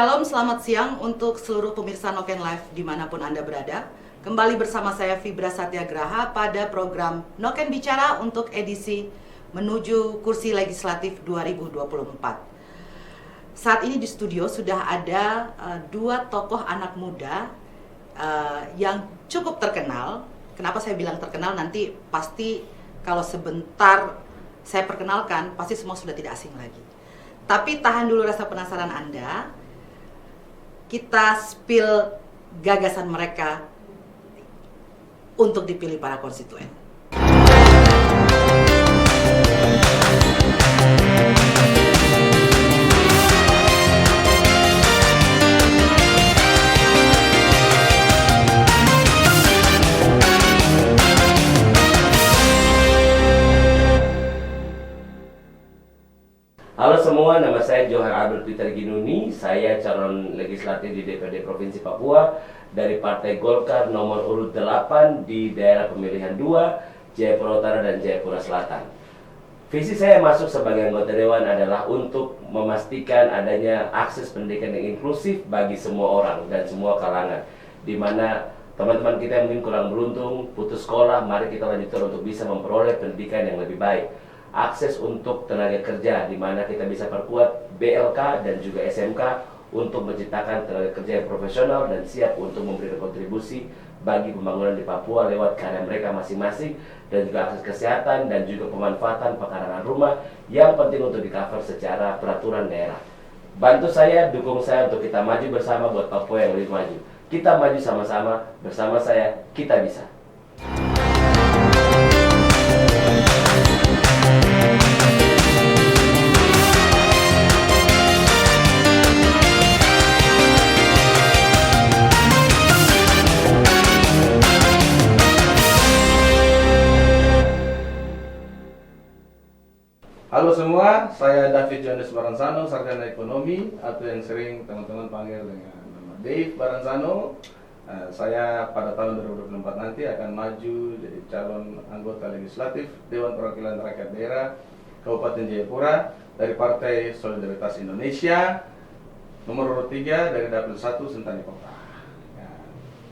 Shalom, selamat siang untuk seluruh pemirsa Noken Live dimanapun Anda berada. Kembali bersama saya Fibra Satyagraha pada program Noken Bicara untuk edisi menuju kursi legislatif 2024. Saat ini di studio sudah ada dua tokoh anak muda yang cukup terkenal. Kenapa saya bilang terkenal? Nanti pasti kalau sebentar saya perkenalkan, pasti semua sudah tidak asing lagi. Tapi tahan dulu rasa penasaran Anda. Kita spill gagasan mereka untuk dipilih para konstituen. Halo semua, nama saya Johan Albert Peter Ginuni. Saya calon legislatif di DPRD Provinsi Papua dari Partai Golkar nomor urut 8 di daerah pemilihan 2, Jayapura Utara dan Jayapura Selatan. Visi saya masuk sebagai anggota dewan adalah untuk memastikan adanya akses pendidikan yang inklusif bagi semua orang dan semua kalangan, di mana teman-teman kita yang mungkin kurang beruntung, putus sekolah, mari kita lanjutkan untuk bisa memperoleh pendidikan yang lebih baik. Akses untuk tenaga kerja, di mana kita bisa perkuat BLK dan juga SMK untuk menciptakan tenaga kerja yang profesional dan siap untuk memberikan kontribusi bagi pembangunan di Papua lewat karya mereka masing-masing, dan juga akses kesehatan dan juga pemanfaatan pekarangan rumah yang penting untuk di-cover secara peraturan daerah. Bantu saya, dukung saya untuk kita maju bersama buat Papua yang lebih maju. Kita maju sama-sama, bersama saya, kita bisa. Halo semua, saya David Johannes Baransano, sarjana ekonomi atau yang sering teman-teman panggil dengan nama Dave Baransano. Saya pada tahun 2024 nanti akan maju jadi calon anggota legislatif Dewan Perwakilan Rakyat Daerah Kabupaten Jayapura dari Partai Solidaritas Indonesia, nomor urut 3 dari Dapil 1 Sentani Kota.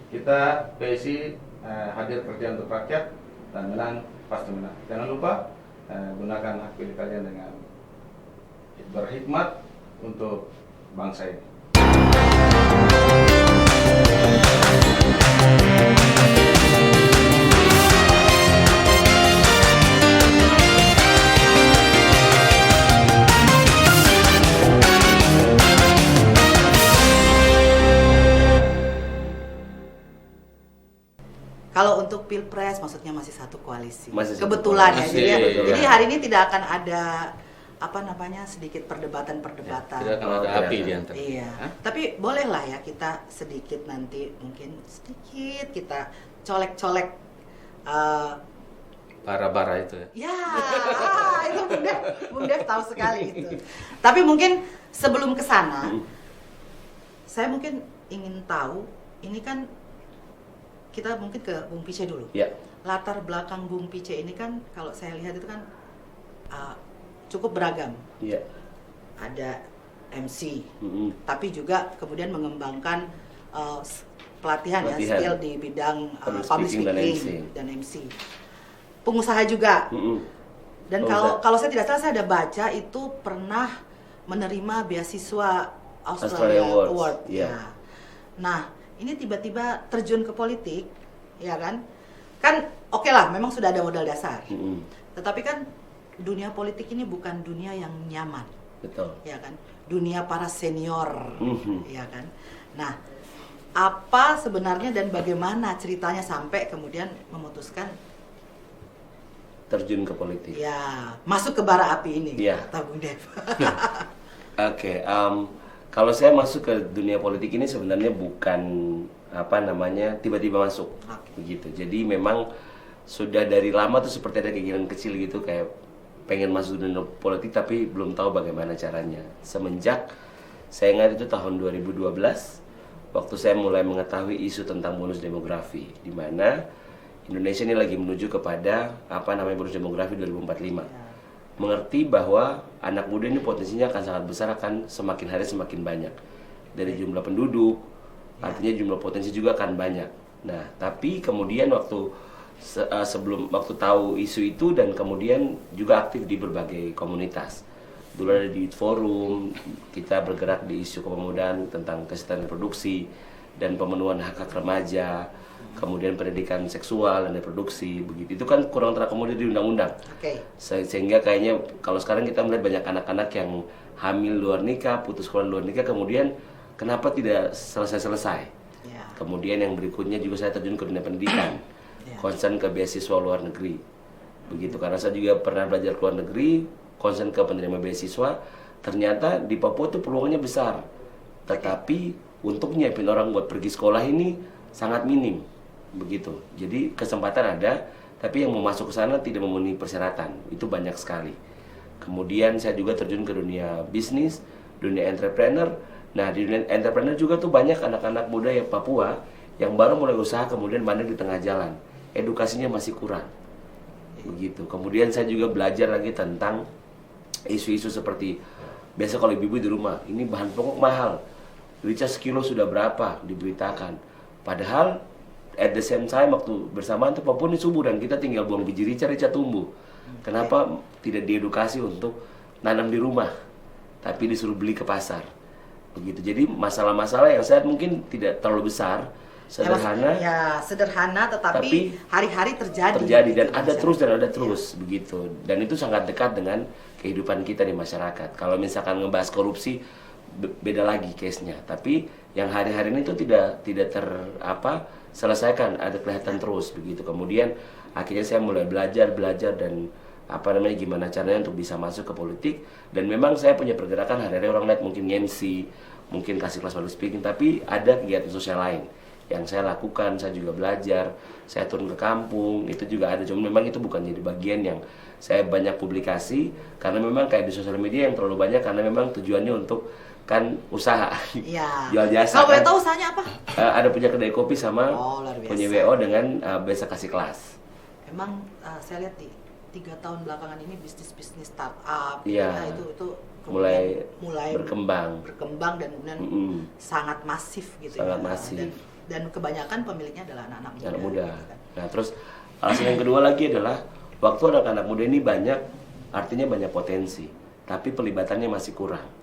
Kita PSI hadir kerja untuk rakyat dan menang pasti menang. Jangan lupa gunakan hak pilih kalian dengan berhikmat untuk bangsa ini. Kalau untuk Pilpres maksudnya masih satu koalisi. Masih satu kebetulan koalisi, ya. betul. Jadi hari ini tidak akan ada sedikit perdebatan-perdebatan. Tidak akan ada api di antara. Iya. Tapi bolehlah ya kita sedikit nanti mungkin sedikit kita colek-colek Bara-bara itu ya. ya, itu Bung Dev tahu sekali itu. Tapi mungkin sebelum ke sana, saya mungkin ingin tahu, ini kan kita mungkin ke Bung Pice dulu. Ya. Latar belakang Bung Pice ini kan kalau saya lihat itu kan cukup beragam. Iya. Ada MC, tapi juga kemudian mengembangkan pelatihan ya, skill di bidang public speaking dan MC. Pengusaha juga. Dan kalau saya tidak salah, saya ada baca itu pernah menerima beasiswa Australia Award. Yeah. Nah, ini tiba-tiba terjun ke politik, ya kan? Kan oke lah, memang sudah ada modal dasar. Tetapi kan dunia politik ini bukan dunia yang nyaman. Betul. Ya kan? Dunia para senior, ya kan? Nah, apa sebenarnya dan bagaimana ceritanya sampai kemudian memutuskan terjun ke politik? Ya, masuk ke bara api ini, Ya. kata Bung Dev. Oke, kalau saya masuk ke dunia politik ini sebenarnya bukan tiba-tiba masuk, begitu. Jadi memang sudah dari lama tuh seperti ada keinginan kecil gitu, kayak pengen masuk dunia politik tapi belum tahu bagaimana caranya. Semenjak saya ingat itu tahun 2012, waktu saya mulai mengetahui isu tentang bonus demografi, di mana Indonesia ini lagi menuju kepada bonus demografi 2045. Mengerti bahwa anak muda ini potensinya akan sangat besar, akan semakin hari semakin banyak. dari jumlah penduduk, artinya jumlah potensi juga akan banyak. Nah, tapi kemudian waktu waktu tahu isu itu dan kemudian juga aktif di berbagai komunitas. Dulu ada di forum, kita bergerak di isu kepemudaan tentang kesetaraan reproduksi dan pemenuhan hak-hak remaja, kemudian pendidikan seksual dan reproduksi, begitu. Itu kan kurang terakomodir di undang-undang. Sehingga kayaknya kalau sekarang kita melihat banyak anak-anak yang hamil luar nikah, putus sekolah luar nikah, kemudian kenapa tidak selesai-selesai? Kemudian yang berikutnya juga saya terjun ke dunia pendidikan, concern ke beasiswa luar negeri, begitu. Karena saya juga pernah belajar ke luar negeri, concern ke penerima beasiswa. Ternyata di Papua itu peluangnya besar, tetapi untuk nyiapin orang buat pergi sekolah ini sangat minim, begitu. Jadi kesempatan ada, tapi yang mau masuk ke sana tidak memenuhi persyaratan, itu banyak sekali. Kemudian saya juga terjun ke dunia bisnis, dunia entrepreneur. Nah, di dunia entrepreneur juga tuh banyak anak-anak muda yang Papua yang baru mulai usaha kemudian bandel di tengah jalan. Edukasinya masih kurang. Begitu. Kemudian saya juga belajar lagi tentang isu-isu seperti biasa kalau ibu-ibu di rumah, ini bahan pokok mahal. Rica sekilo sudah berapa diberitakan. Padahal at the same time waktu bersamaan tuh Papua ini subur dan kita tinggal buang biji rica tumbuh. Kenapa tidak diedukasi untuk nanam di rumah, tapi disuruh beli ke pasar? Begitu. Jadi masalah-masalah yang saya mungkin tidak terlalu besar, sederhana. Ya, sederhana tapi hari-hari terjadi dan ada terus begitu. Dan itu sangat dekat dengan kehidupan kita di masyarakat. Kalau misalkan ngebahas korupsi beda lagi case-nya. Tapi yang hari-hari ini itu tidak selesaikan, ada kelihatan terus begitu. Kemudian akhirnya saya mulai belajar dan gimana caranya untuk bisa masuk ke politik. Dan memang saya punya pergerakan hari-hari, orang lihat mungkin MC, mungkin kasih kelas public speaking, tapi ada kegiatan sosial lain yang saya lakukan. Saya juga belajar, saya turun ke kampung, itu juga ada. Cuma memang itu bukan jadi bagian yang saya banyak publikasi, karena memang kayak di sosial media yang terlalu banyak, karena memang tujuannya untuk kan usaha, jual jasa. Kalau boleh tahu usahanya apa? Ada punya kedai kopi sama punya WO dengan biasa kasih kelas. Emang saya lihat di 3 tahun belakangan ini bisnis startup, itu mulai berkembang dan kemudian sangat masif gitu. Sangat masif. Dan kebanyakan pemiliknya adalah anak-anak muda. Nah, terus alasan yang kedua lagi adalah waktu anak-anak muda ini banyak, artinya banyak potensi, tapi pelibatannya masih kurang.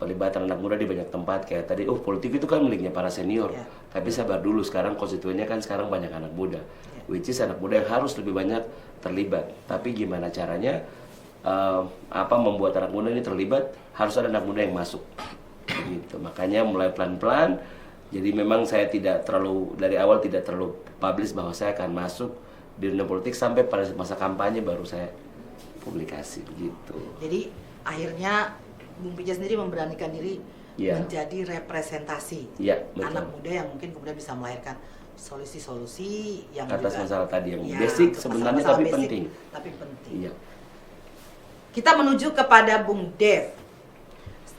Pelibatan anak muda di banyak tempat kayak tadi, politik itu kan miliknya para senior. Tapi sabar dulu, sekarang konstituennya kan sekarang banyak anak muda. Which is anak muda yang harus lebih banyak terlibat. Tapi gimana caranya membuat anak muda ini terlibat, harus ada anak muda yang masuk. Gitu. Makanya mulai pelan-pelan. Jadi memang saya dari awal tidak terlalu publish bahwa saya akan masuk di dunia politik, sampai pada masa kampanye baru saya publikasi begitu. Jadi akhirnya Bung Pija sendiri memberanikan diri menjadi representasi anak muda yang mungkin kemudian bisa melahirkan solusi-solusi yang atas masalah tadi yang basic sebenarnya tapi penting. Kita menuju kepada Bung Dev.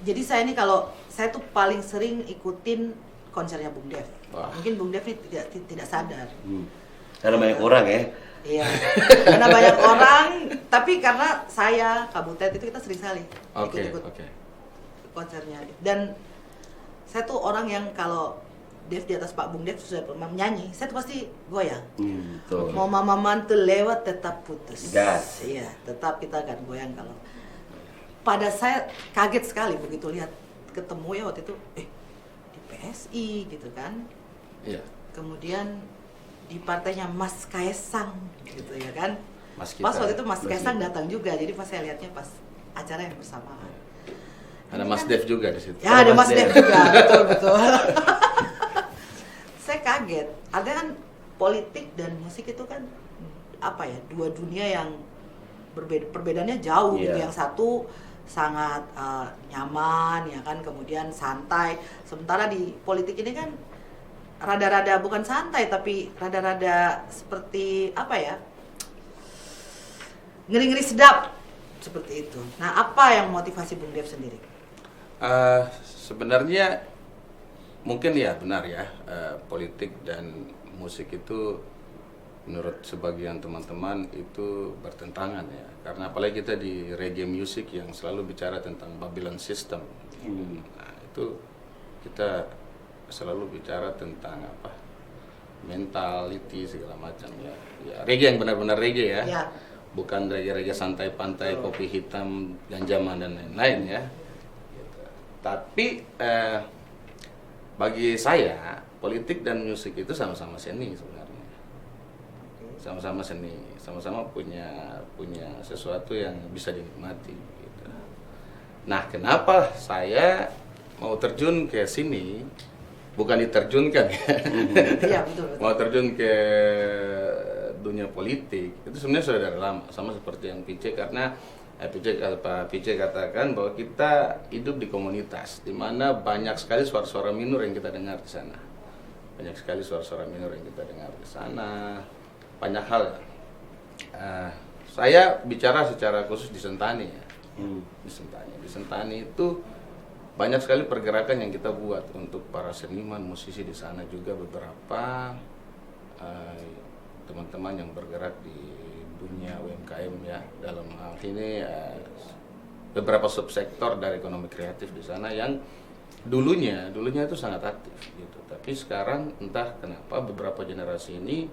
Jadi saya tuh paling sering ikutin konsernya Bung Dev. Mungkin Bung Dev ini tidak sadar. Karena banyak orang ya. Iya. Karena banyak orang, tapi karena saya Kabutet itu kita sering sekali ikut konsernya. Dan saya tuh orang yang kalau Dev di atas Pak Bung Dev sudah menyanyi, saya tuh pasti goyang. Mau mama mantul lewat tetap putus. Iya, tetap kita akan goyang kalau. Pada saya kaget sekali begitu lihat ketemu ya waktu itu, di PSI gitu kan. Iya. Kemudian di partainya Mas Kaesang gitu ya kan. Pas waktu itu Mas Kaesang datang juga, jadi pas saya lihatnya pas acara yang bersamaan. Ada Mas Dev juga di situ. Ya, ada Mas Dev juga, betul. Saya kaget. Ada kan politik dan musik itu kan dua dunia yang perbedaannya jauh gitu. Yang satu sangat nyaman ya kan, kemudian santai. Sementara di politik ini kan rada-rada bukan santai tapi rada-rada seperti ngeri-ngeri sedap seperti itu. Nah, apa yang motivasi Bung Dev sendiri? Sebenarnya mungkin ya benar ya, politik dan musik itu menurut sebagian teman-teman itu bertentangan ya, karena apalagi kita di reggae music yang selalu bicara tentang Babylon system. Nah, itu kita selalu bicara tentang apa, mentality segala macam ya. Ya, reggae yang benar-benar reggae ya. Ya. Bukan reggae-reggae santai pantai, kopi hitam, ganjaman dan lain-lain ya. Gitu. Tapi bagi saya politik dan musik itu sama-sama seni sebenarnya. Sama-sama seni, sama-sama punya sesuatu yang bisa dinikmati. Gitu. Nah, kenapa saya mau terjun ke sini? Bukan diterjunkan ya. Iya, betul. Mau terjun ke dunia politik itu sebenarnya sudah dari lama, sama seperti yang PC, karena PC katakan bahwa kita hidup di komunitas di mana banyak sekali suara-suara minor yang kita dengar di sana. Banyak sekali suara-suara minor yang kita dengar di sana. Banyak hal. Saya bicara secara khusus di Sentani ya. Di Sentani itu banyak sekali pergerakan yang kita buat untuk para seniman, musisi di sana, juga beberapa teman-teman yang bergerak di dunia UMKM ya, dalam hal ini beberapa subsektor dari ekonomi kreatif di sana yang dulunya itu sangat aktif gitu. Tapi sekarang entah kenapa beberapa generasi ini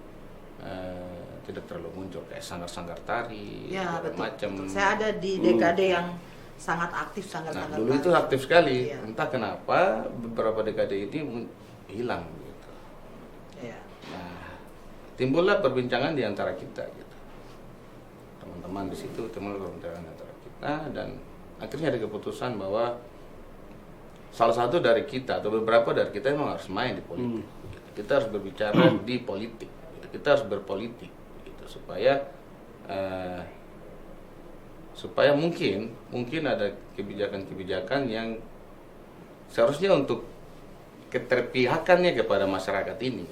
tidak terlalu muncul, kayak sanggar-sanggar tari, Ya, betul. macam. Saya ada di dekade yang sangat aktif, sangat Dulu itu aktif sekali, Iya. entah kenapa beberapa dekade ini hilang gitu. Iya. Nah, timbullah perbincangan di antara kita gitu. Teman-teman di situ timbul perbincangan antara kita, dan akhirnya ada keputusan bahwa salah satu dari kita atau beberapa dari kita memang harus main di politik. Gitu. Kita harus berbicara di politik. Gitu. Kita harus berpolitik gitu, supaya mungkin ada kebijakan-kebijakan yang seharusnya untuk keterpihakannya kepada masyarakat ini,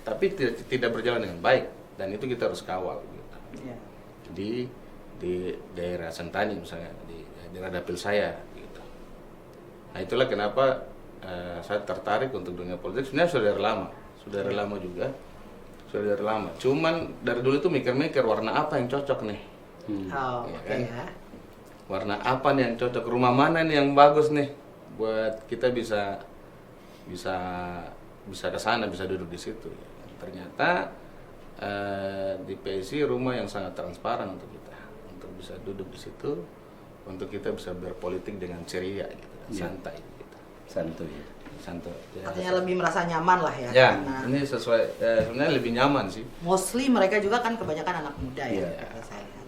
tapi tidak berjalan dengan baik, dan itu kita harus kawal gitu. Iya. Di daerah Sentani misalnya, di daerah dapil saya gitu. Nah, itulah kenapa saya tertarik untuk dunia politik. Sebenarnya sudah dari lama juga. Cuman dari dulu itu mikir-mikir warna apa yang cocok nih. Oh, Iya oke kan? ya. Warna apa nih yang cocok, rumah mana nih yang bagus nih buat kita bisa ke sana, bisa duduk di situ. Ternyata di PSI rumah yang sangat transparan untuk kita, untuk bisa duduk di situ, untuk kita bisa berpolitik dengan ceria gitu, santai gitu. Santuy. Ya, Artinya lebih merasa nyaman lah ya. Ya, karena ini sesuai, sebenarnya lebih nyaman sih. mostly mereka juga kan kebanyakan anak muda ya, Iya. kalau saya lihat.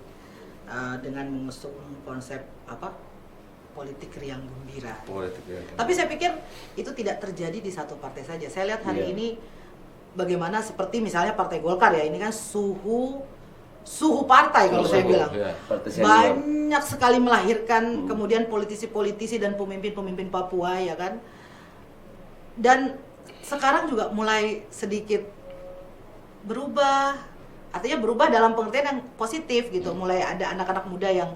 Dengan mengusung konsep politik riang gembira. Politik ya. Tapi saya pikir itu tidak terjadi di satu partai saja. Saya lihat hari Iya. ini bagaimana seperti misalnya Partai Golkar ya, ini kan suhu partai kalau saya bilang. Ya. Partai senior. Banyak sekali melahirkan kemudian politisi-politisi dan pemimpin-pemimpin Papua ya kan. Dan sekarang juga mulai sedikit berubah. Artinya berubah dalam pengertian yang positif gitu. Mulai ada anak-anak muda yang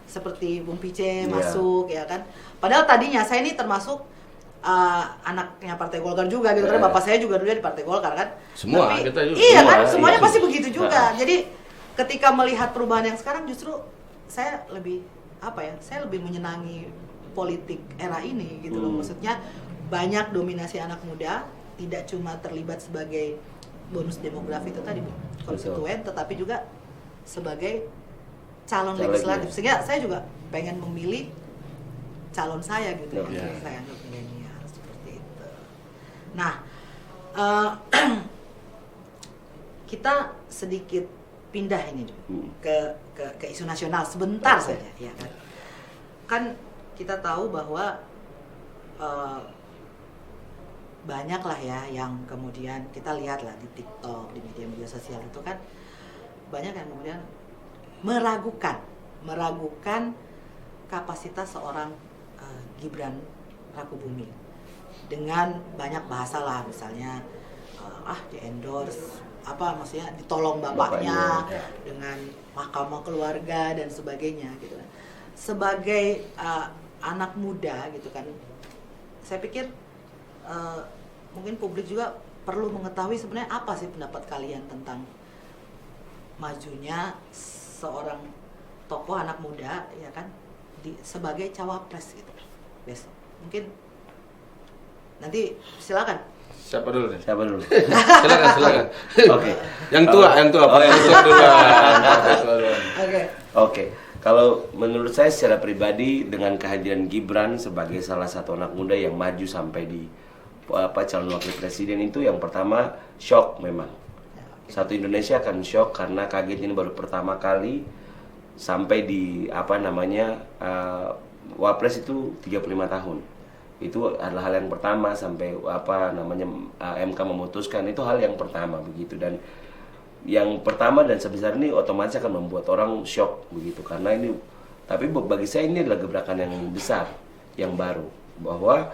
seperti Bung Pice masuk ya kan. Padahal tadinya saya ini termasuk anaknya Partai Golkar juga gitu, karena bapak saya juga dulu di Partai Golkar kan. Semua, Tapi, kita juga. iya Semua, kan, semuanya iya. pasti begitu juga. Jadi ketika melihat perubahan yang sekarang, justru saya lebih saya lebih menyenangi politik era ini gitu loh. Maksudnya banyak dominasi anak muda, tidak cuma terlibat sebagai bonus demografi itu tadi konstituen, tetapi juga sebagai calon legislatif. Sehingga saya juga pengen memilih calon saya gitu ya, Iya. saya anggap milenial seperti itu. Nah, kita sedikit pindah ini ke isu nasional sebentar saja, ya kan? Kan kita tahu bahwa banyak lah ya yang kemudian kita lihat lah di TikTok, di media-media sosial itu kan banyak yang kemudian meragukan kapasitas seorang Gibran Rakebuming dengan banyak bahasa lah, misalnya di endorse maksudnya ditolong bapaknya dengan mahkamah keluarga dan sebagainya gitu kan. Sebagai anak muda gitu kan, saya pikir mungkin publik juga perlu mengetahui sebenarnya apa sih pendapat kalian tentang majunya seorang tokoh anak muda ya kan sebagai cawapres gitu besok. Mungkin Nanti silakan. Siapa dulu nih? Siapa dulu? Silakan. Oke. Yang tua Oh, Pak yang Yusuf duluan. Partai tua duluan. Oke. Oke, kalau menurut saya secara pribadi dengan kehadiran Gibran sebagai salah satu anak muda yang maju sampai di calon wakil presiden itu yang pertama shock memang. Satu Indonesia akan shock karena kaget ini baru pertama kali sampai di Wapres itu 35 tahun. Itu adalah hal yang pertama sampai MK memutuskan, itu hal yang pertama begitu. Dan yang pertama dan sebesar ini otomatis akan membuat orang shock begitu karena ini, tapi bagi saya ini adalah gebrakan yang besar yang baru bahwa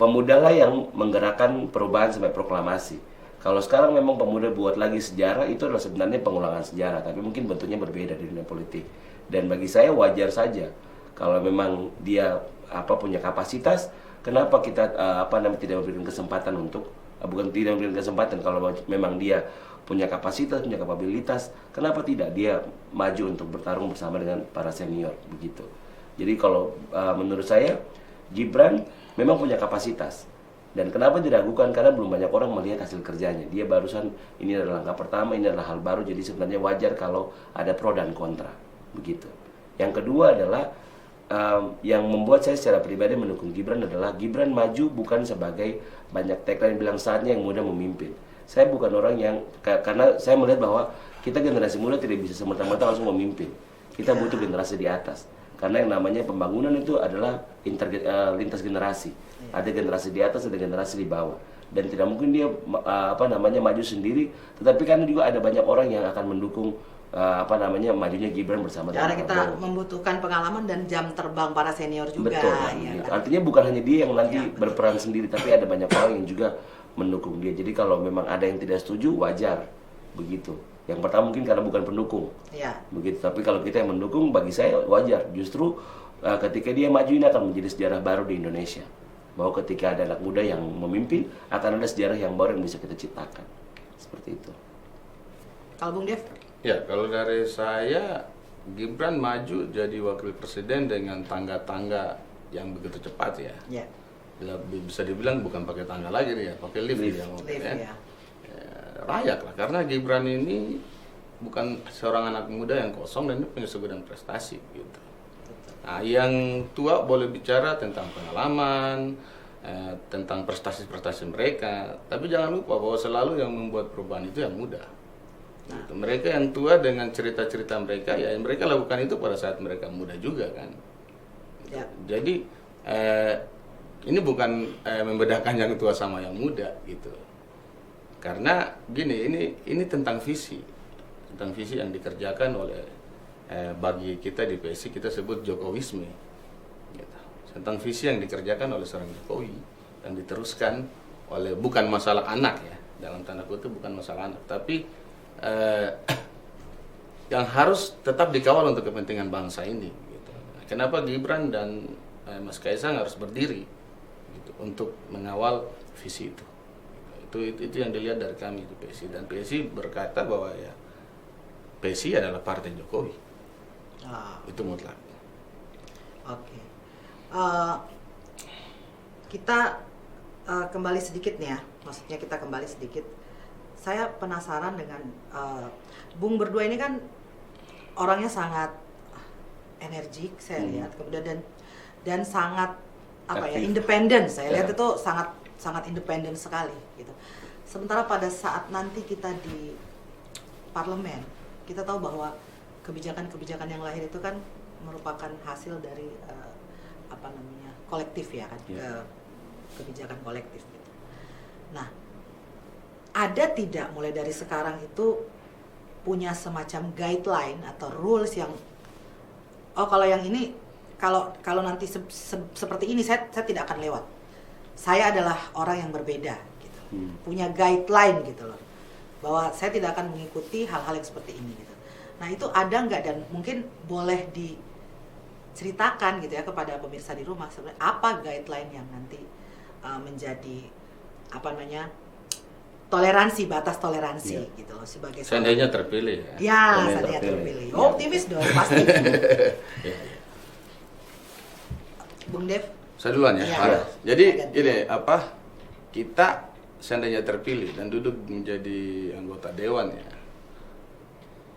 pemuda lah yang menggerakkan perubahan sampai proklamasi. Kalau sekarang memang pemuda buat lagi sejarah, itu adalah sebenarnya pengulangan sejarah, tapi mungkin bentuknya berbeda di dunia politik. Dan bagi saya wajar saja kalau memang dia punya kapasitas, kenapa kita tidak memberikan kesempatan untuk tidak memberikan kesempatan kalau memang dia punya kapasitas, punya kapabilitas, kenapa tidak dia maju untuk bertarung bersama dengan para senior begitu. Jadi kalau menurut saya Gibran memang punya kapasitas. Dan kenapa diragukan? Karena belum banyak orang melihat hasil kerjanya. Dia barusan, ini adalah langkah pertama, ini adalah hal baru, jadi sebenarnya wajar kalau ada pro dan kontra begitu. Yang kedua adalah yang membuat saya secara pribadi mendukung Gibran adalah Gibran maju bukan sebagai banyak tagline bilang saatnya yang muda memimpin. Saya bukan orang yang, karena saya melihat bahwa kita generasi muda tidak bisa semata-mata langsung memimpin. Kita butuh generasi di atas. Karena yang namanya pembangunan itu adalah lintas generasi. Ada generasi di atas, ada generasi di bawah. Dan tidak mungkin dia maju sendiri, tetapi kan juga ada banyak orang yang akan mendukung majunya Gibran bersama karena dengan kita membutuhkan pengalaman dan jam terbang para senior juga. Betul, ya, kan? Artinya bukan hanya dia yang nanti berperan sendiri, tapi ada banyak orang yang juga mendukung dia. Jadi kalau memang ada yang tidak setuju, wajar begitu. Yang pertama mungkin karena bukan pendukung, begitu. Tapi kalau kita yang mendukung, bagi saya wajar. Justru ketika dia maju ini akan menjadi sejarah baru di Indonesia. Bahwa ketika ada anak muda yang memimpin, akan ada sejarah yang baru yang bisa kita ciptakan. Seperti itu. Kalau Bung Dev? Ya, kalau dari saya, Gibran maju jadi wakil presiden dengan tangga-tangga yang begitu cepat ya. Ya. Bisa dibilang bukan pakai tangga lagi nih ya, pakai lift ya. Layak lah, karena Gibran ini bukan seorang anak muda yang kosong dan dia punya segudang prestasi gitu. Nah, yang tua boleh bicara tentang pengalaman, tentang prestasi-prestasi mereka, tapi jangan lupa bahwa selalu yang membuat perubahan itu yang muda. Gitu. Mereka yang tua dengan cerita-cerita mereka, ya mereka lakukan itu pada saat mereka muda juga kan. Ya. Jadi ini bukan membedakan yang tua sama yang muda gitu. Karena gini, ini tentang visi yang dikerjakan oleh bagi kita di PSI kita sebut Jokowisme. Gitu. Tentang visi yang dikerjakan oleh seorang Jokowi dan diteruskan oleh, bukan masalah anak ya, dalam tanda kutip bukan masalah anak, tapi yang harus tetap dikawal untuk kepentingan bangsa ini gitu. Kenapa Gibran dan Mas Kaisang harus berdiri gitu, untuk mengawal visi itu. Itu yang dilihat dari kami di PSI, dan PSI berkata bahwa ya PSI adalah partai Jokowi. Itu mutlak. Oke. Kita kembali sedikit nih ya, maksudnya kita kembali sedikit. Saya penasaran dengan Bung berdua ini kan orangnya sangat energik saya lihat, kemudian dan sangat independen. Saya lihat itu sangat independen sekali gitu. Sementara pada saat nanti kita di parlemen, kita tahu bahwa kebijakan-kebijakan yang lahir itu kan merupakan hasil dari kolektif ya kan, kebijakan kolektif gitu. Nah, ada tidak mulai dari sekarang itu punya semacam guideline atau rules yang kalau yang ini kalau nanti seperti ini saya tidak akan lewat. Saya adalah orang yang berbeda gitu. Punya guideline gitu loh. Bahwa saya tidak akan mengikuti hal-hal yang seperti ini gitu. Nah, itu ada nggak, dan mungkin boleh diceritakan gitu ya kepada pemirsa di rumah sebenarnya apa guideline yang nanti menjadi toleransi, batas toleransi gitu loh sebagai seandainya terpilih ya. Ya, seandainya terpilih. Optimis dong pasti. Bung Dev. Saya duluan ya. Iya. Pak. Iya. Jadi Ganti. ini kita seandainya terpilih dan duduk menjadi anggota dewan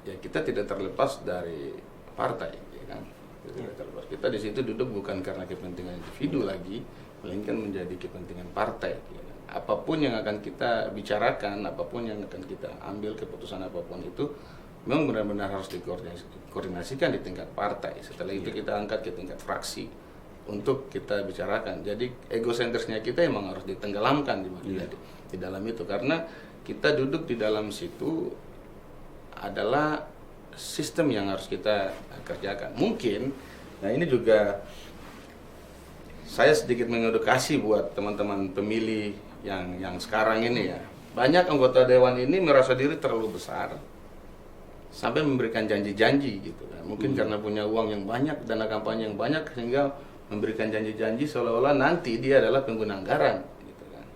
ya kita tidak terlepas dari partai, ya kan? Kita tidak terlepas. Kita di situ duduk bukan karena kepentingan individu lagi, melainkan menjadi kepentingan partai. Ya kan? Apapun yang akan kita bicarakan, apapun yang akan kita ambil keputusan apapun itu, memang benar-benar harus dikoordinasikan di tingkat partai. Setelah itu kita angkat ke tingkat fraksi untuk kita bicarakan. Jadi egosentrisnya kita emang harus ditenggelamkan di dalam itu, karena kita duduk di dalam situ adalah sistem yang harus kita kerjakan. Mungkin, nah ini juga saya sedikit mengedukasi buat teman-teman pemilih yang sekarang ini ya. Banyak anggota dewan ini merasa diri terlalu besar sampai memberikan janji-janji gitu kan. Mungkin karena punya uang yang banyak, dana kampanye yang banyak, sehingga memberikan janji-janji seolah-olah nanti dia adalah pengguna anggaran gitu kan.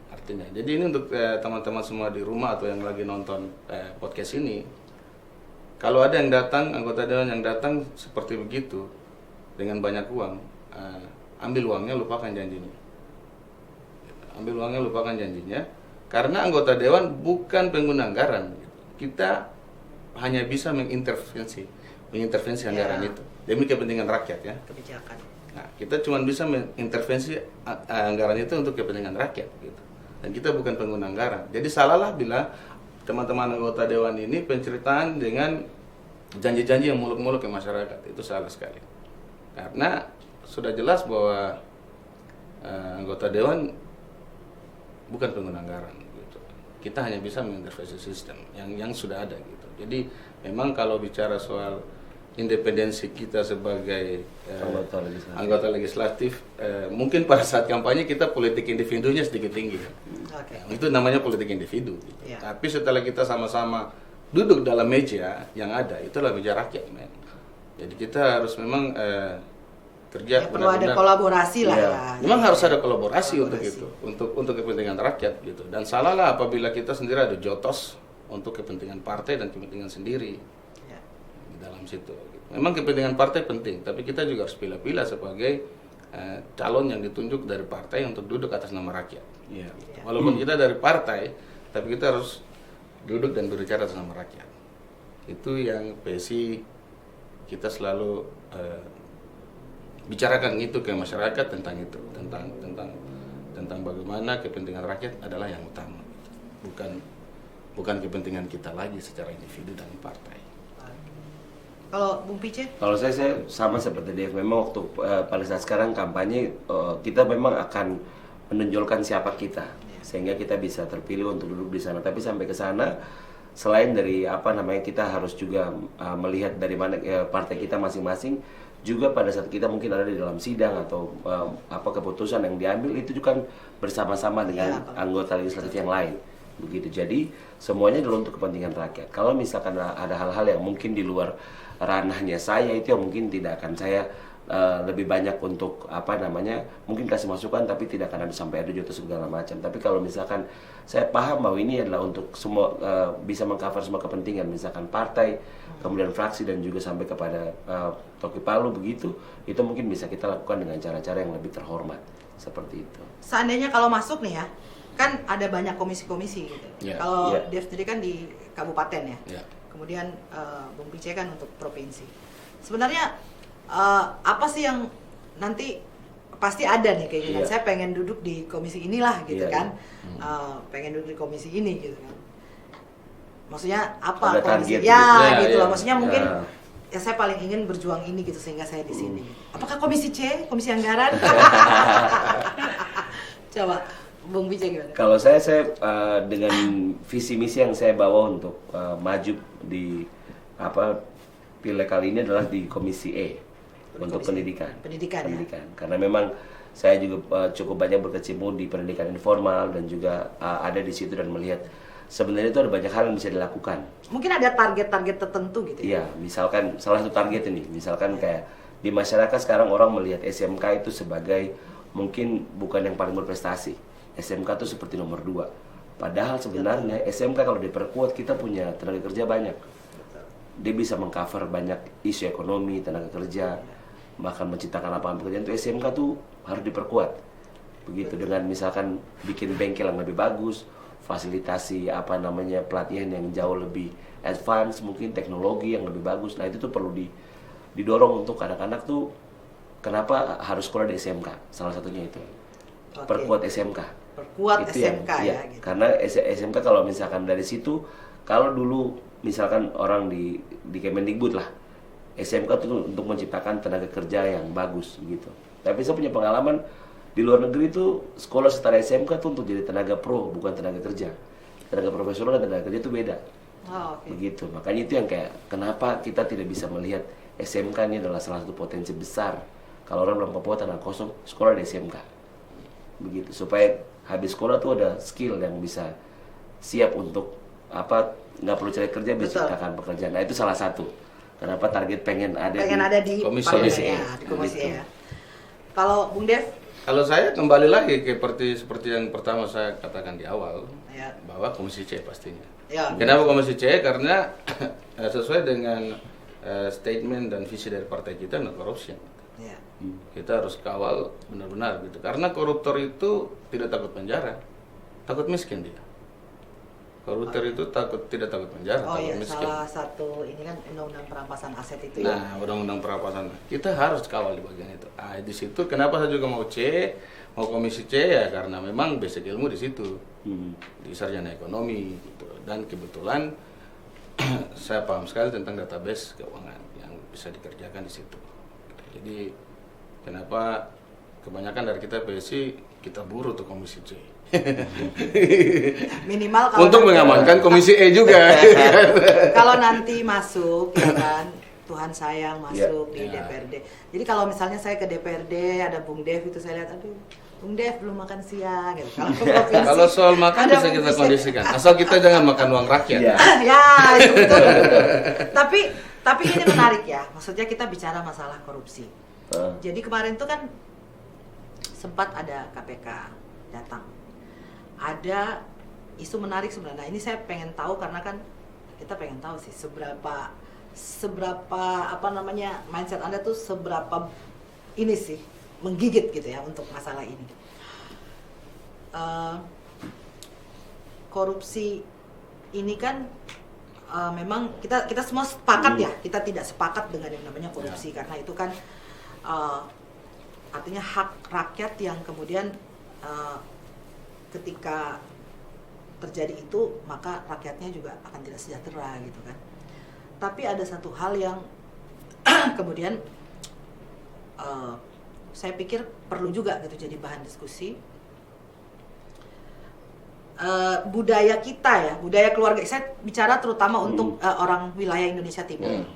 Artinya, jadi ini untuk teman-teman semua di rumah atau yang lagi nonton podcast ini, kalau ada yang datang, anggota dewan yang datang seperti begitu dengan banyak uang, ambil uangnya, lupakan janjinya. Ambil uangnya, lupakan janjinya, karena anggota dewan bukan pengguna anggaran. Kita hanya bisa mengintervensi anggaran itu demi kepentingan rakyat ya. Kebijakan. Nah, kita cuma bisa mengintervensi anggaran itu untuk kepentingan rakyat gitu. Dan kita bukan pengguna anggaran. Jadi salahlah bila teman-teman anggota dewan ini penceritaan dengan janji-janji yang muluk-muluk ke masyarakat. Itu salah sekali. Karena sudah jelas bahwa anggota dewan bukan pengguna anggaran gitu. Kita hanya bisa mengintervensi sistem yang sudah ada gitu. Jadi memang kalau bicara soal independensi kita sebagai anggota legislatif, mungkin pada saat kampanye kita politik individunya sedikit tinggi. Oke. Itu namanya politik individu. Gitu. Ya. Tapi setelah kita sama-sama duduk dalam meja yang ada, itulah meja rakyat, men. Jadi kita harus memang kerja Ya, perlu ada kolaborasi lah ya. Memang harus ada kolaborasi untuk itu, untuk kepentingan rakyat gitu. Dan salahlah apabila kita sendiri ada jotos untuk kepentingan partai dan kepentingan sendiri Ya. di dalam situ. Memang kepentingan partai penting, tapi kita juga harus pilih-pilih sebagai calon yang ditunjuk dari partai untuk duduk atas nama rakyat. Iya. Walaupun kita dari partai, tapi kita harus duduk dan berbicara atas nama rakyat. Itu yang PSI kita selalu bicarakan itu ke masyarakat tentang itu, tentang bagaimana kepentingan rakyat adalah yang utama, bukan kepentingan kita lagi secara individu dan partai. Kalau Bung Pice? Kalau saya sama seperti Dev. Memang waktu pada saat sekarang kampanye kita memang akan menonjolkan siapa kita sehingga kita bisa terpilih untuk duduk di sana. Tapi sampai ke sana, selain dari kita harus juga melihat dari mana partai kita masing-masing, juga pada saat kita mungkin ada di dalam sidang atau keputusan yang diambil itu juga bersama-sama dengan anggota legislatif yang lain. Begitu. Jadi semuanya adalah untuk kepentingan rakyat. Kalau misalkan ada hal-hal yang mungkin di luar ranahnya saya, itu yang mungkin tidak akan saya lebih banyak untuk mungkin kasih masukan, tapi tidak akan ada sampai ada jotos segala macam. Tapi kalau misalkan saya paham bahwa ini adalah untuk semua bisa mengcover semua kepentingan, misalkan partai, kemudian fraksi dan juga sampai kepada Toki Palu begitu, itu mungkin bisa kita lakukan dengan cara-cara yang lebih terhormat seperti itu. Seandainya kalau masuk nih ya, kan ada banyak komisi-komisi gitu. Yeah. Kalau Yeah. Dev sendiri kan di kabupaten ya. Yeah. Kemudian Bung Pice kan untuk provinsi. Sebenarnya apa sih yang nanti pasti ada nih keinginan, Yeah. saya pengen duduk di komisi inilah gitu Yeah, kan. Pengen duduk di komisi ini gitu kan. Maksudnya apa Ada komisi? target Ya, gitu. gitu Ya, loh. ya. Maksudnya mungkin Ya. ya saya paling ingin berjuang ini gitu sehingga saya di sini. Apakah komisi C, komisi anggaran? Coba Bung Pice gimana? Kalau saya dengan visi misi yang saya bawa untuk maju di pileg kali ini adalah di Komisi E untuk pendidikan. Pendidikan ya. Karena memang saya juga cukup banyak berkecimpung di pendidikan informal dan juga ada di situ dan melihat sebenarnya itu ada banyak hal yang bisa dilakukan. Mungkin ada target-target tertentu gitu ya. Iya, misalkan salah satu target ini, misalkan kayak di masyarakat sekarang orang melihat SMK itu sebagai mungkin bukan yang paling berprestasi. SMK itu seperti nomor 2. Padahal sebenarnya SMK kalau diperkuat kita punya tenaga kerja banyak. Dia bisa mengcover banyak isu ekonomi, tenaga kerja, bahkan menciptakan lapangan pekerjaan, itu SMK tuh harus diperkuat. Begitu, dengan misalkan bikin bengkel yang lebih bagus, fasilitasi pelatihan yang jauh lebih advance, mungkin teknologi yang lebih bagus. Nah itu tuh perlu didorong untuk anak-anak tuh, kenapa harus sekolah di SMK, salah satunya itu. Perkuat SMK. Perkuat itu SMK ya. Gitu. Karena SMK kalau misalkan dari situ, kalau dulu misalkan orang di Kemendikbud lah, SMK itu untuk menciptakan tenaga kerja yang bagus gitu. Tapi saya punya pengalaman di luar negeri itu sekolah setara SMK tuh untuk jadi tenaga pro, bukan tenaga kerja. Tenaga profesional dan tenaga kerja itu beda. Begitu. Makanya itu yang kayak kenapa kita tidak bisa melihat SMK ini adalah salah satu potensi besar. Kalau orang bilang Papua tanah kosong, sekolah di SMK. Begitu. Supaya habis sekolah tuh ada skill yang bisa siap untuk nggak perlu cari kerja, bisa ciptakan pekerjaan. Nah itu salah satu. Kenapa target pengen ada di komisi E. Kalau Bung Dev? Kalau saya kembali lagi seperti yang pertama saya katakan di awal, bahwa komisi C pastinya. Kenapa komisi C? Karena sesuai dengan statement dan visi dari partai kita, no corruption. Kita harus kawal benar-benar gitu. Karena koruptor itu tidak takut penjara, takut miskin dia. Koruptor itu tidak takut penjara, takut miskin. Salah satu ini kan undang-undang perampasan aset itu ya. Nah, undang-undang perampasan kita harus kawal di bagian itu. Di situ kenapa saya juga mau komisi C ya, karena memang basic ilmu di situ, di sarjana ekonomi gitu. Dan kebetulan saya paham sekali tentang database keuangan yang bisa dikerjakan di situ. Jadi kenapa kebanyakan dari kita PSI kita buru tuh komisi C. Minimal kalau untuk mengamankan komisi E juga. Kalau nanti masuk ya kan, Tuhan sayang masuk di DPRD. Jadi kalau misalnya saya ke DPRD ada Bung Dev, itu saya lihat, aduh Bung Dev belum makan siang gitu. Kalau soal makan bisa kita kondisikan, asal kita jangan makan uang rakyat. Ya itu betul. Tapi ini menarik ya, maksudnya kita bicara masalah korupsi. Jadi kemarin tuh kan sempat ada KPK datang. Ada isu menarik sebenarnya. Nah, ini saya pengen tahu karena kan kita pengen tahu sih seberapa mindset Anda tuh seberapa ini sih menggigit gitu ya untuk masalah ini. Korupsi ini kan memang kita semua sepakat ya, kita tidak sepakat dengan yang namanya korupsi karena itu kan artinya hak rakyat yang kemudian ketika terjadi itu maka rakyatnya juga akan tidak sejahtera gitu kan. Tapi ada satu hal yang kemudian saya pikir perlu juga gitu jadi bahan diskusi. Budaya kita ya, budaya keluarga, saya bicara terutama untuk orang wilayah Indonesia Timur.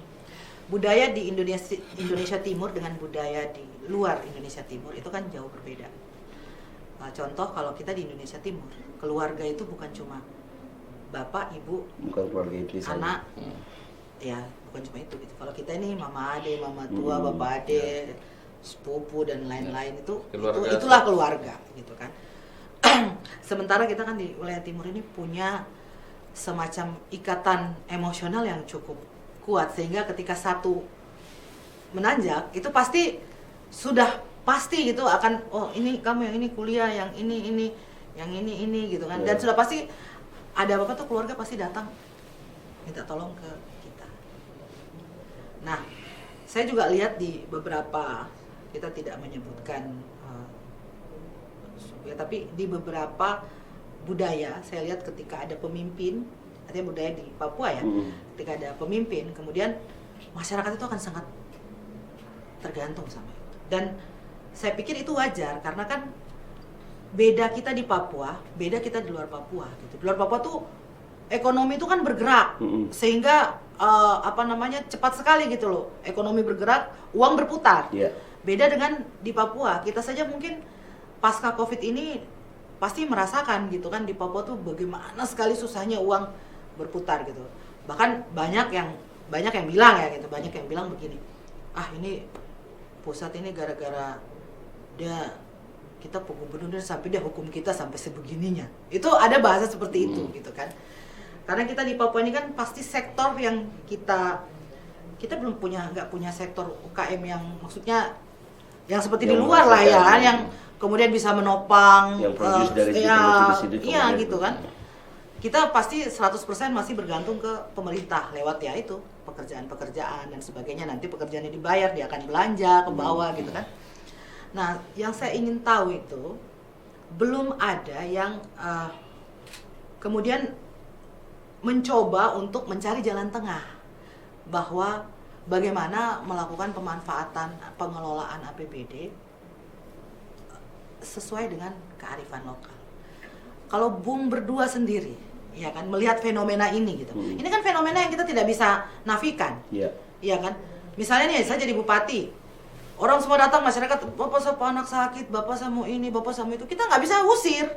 Budaya di Indonesia Timur dengan budaya di luar Indonesia Timur itu kan jauh berbeda. Contoh kalau kita di Indonesia Timur, keluarga itu bukan cuma bapak, ibu, bukan keluarga inti anak, ya bukan cuma itu gitu. Kalau kita ini mama ade, mama tua, bapak ade, sepupu dan lain-lain itulah keluarga gitu kan. Sementara kita kan di wilayah timur ini punya semacam ikatan emosional yang cukup kuat sehingga ketika satu menanjak itu sudah pasti gitu akan ini kamu yang ini kuliah, yang ini yang ini gitu kan. Dan sudah pasti ada apa-apa tuh keluarga pasti datang minta tolong ke kita. Nah, saya juga lihat di beberapa, kita tidak menyebutkan ya, tapi di beberapa budaya saya lihat ketika ada pemimpin, artinya budaya di Papua ya, ketika ada pemimpin kemudian masyarakat itu akan sangat tergantung sama itu. Dan saya pikir itu wajar karena kan beda kita di Papua, beda kita di luar Papua gitu. Di luar Papua tuh ekonomi itu kan bergerak sehingga cepat sekali gitu loh. Ekonomi bergerak, uang berputar. Beda dengan di Papua. Kita saja mungkin pasca Covid ini pasti merasakan gitu kan, di Papua tuh bagaimana sekali susahnya uang berputar gitu. Bahkan banyak yang bilang ya gitu, banyak yang bilang begini. Ini pusat ini gara-gara kita gubernur sampai dia hukum kita sampai sebegininya. Itu ada bahasa seperti itu gitu kan. Karena kita di Papua ini kan pasti sektor yang kita kita belum nggak punya sektor UKM yang maksudnya yang seperti di Yang luar lah ya, menghasilkan, yang kemudian bisa menopang yang produce dari situ, ya, ke situ, iya kemudian- gitu kan. Kita pasti 100% masih bergantung ke pemerintah lewat ya itu pekerjaan-pekerjaan dan sebagainya. Nanti pekerjaannya dibayar, dia akan belanja ke bawah gitu kan. Nah, yang saya ingin tahu itu belum ada yang kemudian mencoba untuk mencari jalan tengah bahwa bagaimana melakukan pemanfaatan pengelolaan APBD sesuai dengan kearifan lokal. Kalau Bung berdua sendiri, ya kan, melihat fenomena ini gitu. Ini kan fenomena yang kita tidak bisa nafikan, Iya. ya kan. Misalnya nih, saya jadi bupati, orang semua datang, masyarakat, bapak saya anak sakit, bapak saya mau ini, bapak saya mau itu, kita nggak bisa usir,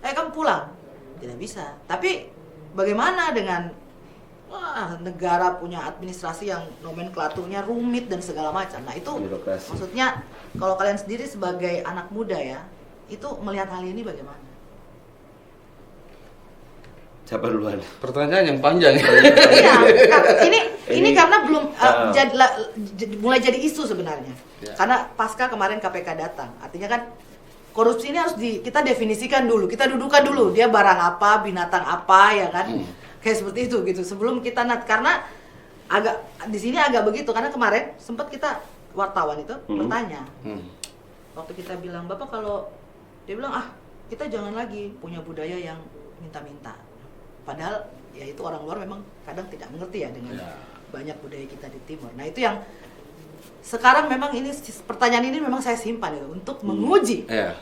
kamu pulang, tidak bisa. Tapi bagaimana dengan negara punya administrasi yang nomenklaturnya rumit dan segala macam. Nah itu Birokrasi. maksudnya kalau kalian sendiri sebagai anak muda ya, itu melihat hal ini bagaimana? Siapa duluan? Pertanyaan yang panjang. Iya, ini Ini- karena belum Ah. mulai jadi isu sebenarnya. Ya. Karena pasca kemarin KPK datang, artinya kan korupsi ini harus kita definisikan dulu, kita dudukan dulu dia barang apa, binatang apa, ya kan? Kayak seperti itu gitu. Sebelum kita karena agak di sini agak begitu karena kemarin sempat kita wartawan itu bertanya. Waktu kita bilang, "Bapak kalau," dia bilang, kita jangan lagi punya budaya yang minta-minta. Padahal ya itu orang luar memang kadang tidak mengerti ya dengan banyak budaya kita di timur. Nah itu yang sekarang memang ini pertanyaan ini memang saya simpan itu untuk menguji Ya,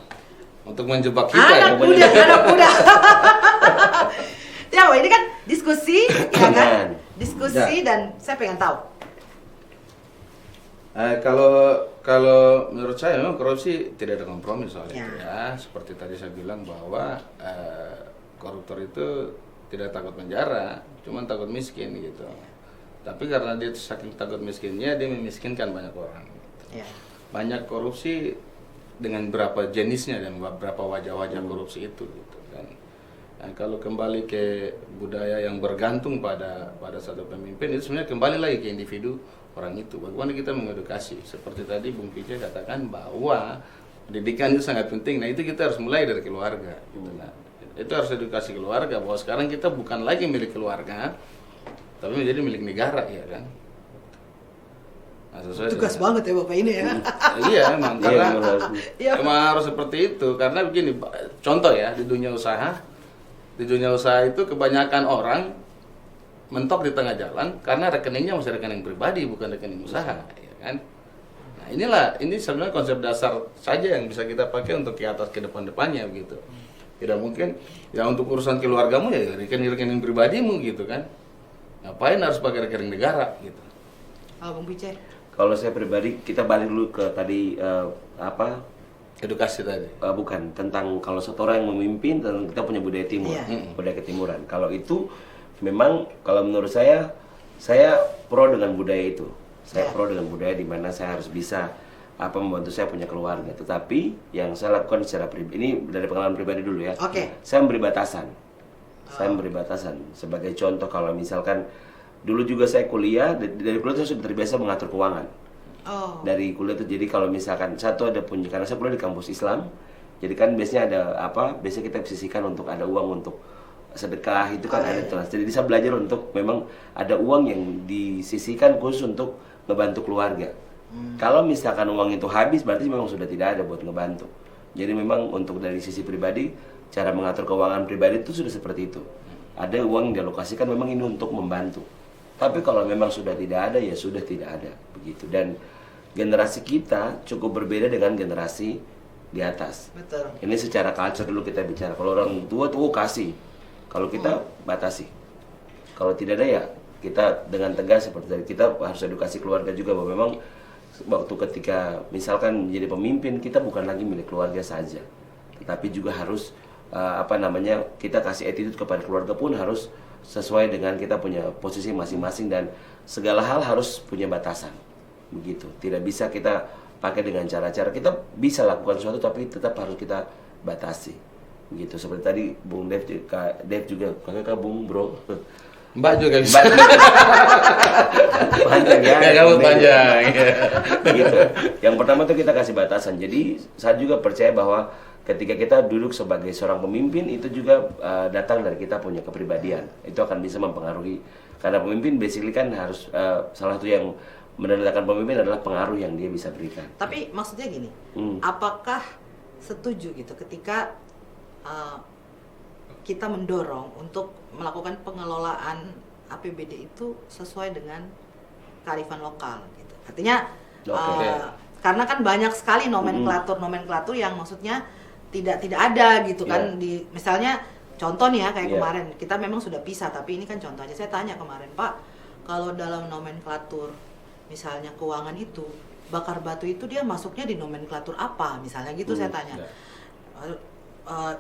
untuk menjebak kita ya. anak muda. Ya, ini kan diskusi, ya kan? Jangan. Diskusi dan saya pengen tahu. Kalau menurut saya memang korupsi tidak ada kompromi soal itu Ya. ya. Seperti tadi saya bilang bahwa koruptor itu tidak takut penjara, cuma takut miskin gitu. Tapi karena dia saking takut miskinnya, dia memiskinkan banyak orang. Ya. Banyak korupsi dengan berapa jenisnya dan berapa wajah-wajah korupsi itu gitu kan. Nah, kalau kembali ke budaya yang bergantung pada satu pemimpin, itu sebenarnya kembali lagi ke individu orang itu. Bagaimana kita mengedukasi? Seperti tadi Bung Pice katakan bahwa pendidikan itu sangat penting. Nah, itu kita harus mulai dari keluarga gitu kan. Itu harus edukasi keluarga bahwa sekarang kita bukan lagi milik keluarga, tapi menjadi milik negara ya kan. Nah, sesuai Tugas dengan- banget ya Bapak ini ya. Iya, emang karena Iya. emang harus seperti itu karena begini, contoh ya di dunia usaha itu kebanyakan orang mentok di tengah jalan karena rekeningnya masih rekening pribadi bukan rekening usaha, ya kan? Nah ini sebenarnya konsep dasar saja yang bisa kita pakai untuk ke atas ke depannya gitu. Tidak mungkin ya untuk urusan keluargamu ya rekening pribadimu gitu kan. Ngapain harus pakai rekening negara gitu? Bung Pice. Kalau saya pribadi, kita balik dulu ke tadi Edukasi tadi. bukan tentang kalau satu orang yang memimpin dan kita punya budaya timur, Iya. budaya ketimuran. Kalau itu memang kalau menurut saya pro dengan budaya itu. Saya pro dengan budaya di mana saya harus bisa membantu saya punya keluarga. Tetapi yang saya lakukan secara pribadi, ini dari pengalaman pribadi dulu ya. Oke. Saya memberi batasan. Saya memberi batasan. Sebagai contoh kalau misalkan dulu juga saya kuliah, dari kuliah saya sudah terbiasa mengatur keuangan. Oh. Dari kuliah itu jadi kalau misalkan satu ada punya, karena saya kuliah di kampus Islam, jadi kan biasanya ada biasanya kita sisihkan untuk ada uang untuk sedekah itu kan ada tuh. Jadi saya belajar untuk memang ada uang yang disisihkan khusus untuk ngebantu keluarga. Kalau misalkan uang itu habis berarti memang sudah tidak ada buat ngebantu. Jadi memang untuk dari sisi pribadi cara mengatur keuangan pribadi itu sudah seperti itu. Ada uang yang dialokasikan memang ini untuk membantu. Tapi kalau memang sudah tidak ada ya sudah tidak ada begitu. Dan generasi kita cukup berbeda dengan generasi di atas. Betul. Ini secara culture dulu kita bicara. Kalau orang tua tuh kasih, kalau kita batasi. Kalau tidak ada ya kita dengan tegas seperti tadi kita harus edukasi keluarga juga bahwa memang waktu ketika misalkan menjadi pemimpin kita bukan lagi milik keluarga saja, tetapi juga harus kita kasih attitude kepada keluarga pun harus sesuai dengan kita punya posisi masing-masing dan segala hal harus punya batasan. Begitu. Tidak bisa kita pakai dengan cara-cara kita bisa lakukan sesuatu tapi tetap harus kita batasi. Begitu. Seperti tadi Bung Dev juga, kakak Bung Bro Mbak juga bisa. Panjang ya. Ya, kamu panjang. Gitu. Yang pertama tuh kita kasih batasan. Jadi saya juga percaya bahwa ketika kita duduk sebagai seorang pemimpin itu juga datang dari kita punya kepribadian. Itu akan bisa mempengaruhi. Karena pemimpin basically kan harus salah satu yang menandakan pemimpin adalah pengaruh yang dia bisa berikan. Tapi maksudnya gini, apakah setuju gitu ketika kita mendorong untuk melakukan pengelolaan APBD itu sesuai dengan kearifan lokal gitu. Artinya karena kan banyak sekali nomenklatur yang maksudnya tidak ada gitu kan di misalnya contoh nih ya kayak kemarin kita memang sudah pisah tapi ini kan contoh aja. Saya tanya kemarin, Pak, kalau dalam nomenklatur misalnya keuangan itu bakar batu itu dia masuknya di nomenklatur apa misalnya gitu saya tanya.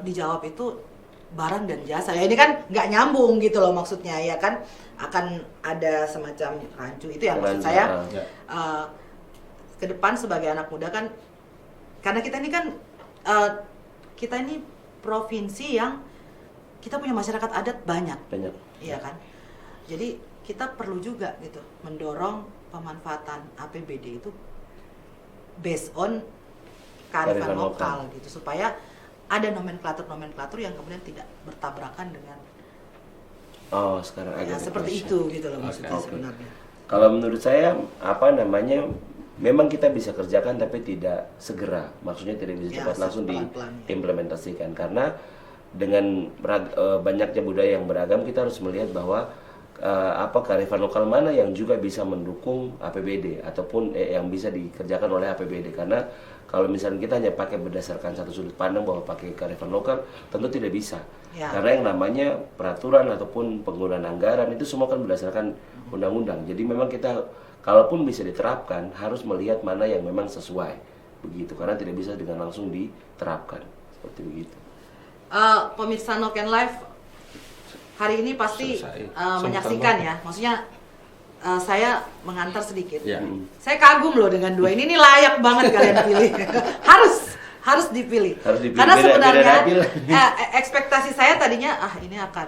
Dijawab itu barang dan jasa. Ya ini kan nggak nyambung gitu loh maksudnya ya kan akan ada semacam rancu itu yang maksud saya ke depan sebagai anak muda kan karena kita ini kan kita ini provinsi yang kita punya masyarakat adat banyak. Iya kan? Jadi kita perlu juga gitu mendorong pemanfaatan APBD itu based on kearifan lokal gitu supaya ada nomenklatur yang kemudian tidak bertabrakan dengan sekarang agak seperti itu gitu loh maksudnya sebenarnya. Kalau menurut saya memang kita bisa kerjakan tapi tidak segera, maksudnya tidak bisa cepat langsung diimplementasikan karena dengan banyaknya budaya yang beragam kita harus melihat bahwa kearifan lokal mana yang juga bisa mendukung APBD ataupun yang bisa dikerjakan oleh APBD karena kalau misalnya kita hanya pakai berdasarkan satu sudut pandang bahwa pakai kearifan lokal tentu tidak bisa karena yang namanya peraturan ataupun penggunaan anggaran itu semua kan berdasarkan undang-undang. Jadi memang kita kalaupun bisa diterapkan harus melihat mana yang memang sesuai begitu karena tidak bisa dengan langsung diterapkan seperti begitu. Pemirsa Noken Live hari ini pasti menyaksikan ya, maksudnya saya mengantar sedikit. Saya kagum loh dengan dua ini layak banget kalian pilih. harus dipilih. Karena sebenarnya ekspektasi saya tadinya ini akan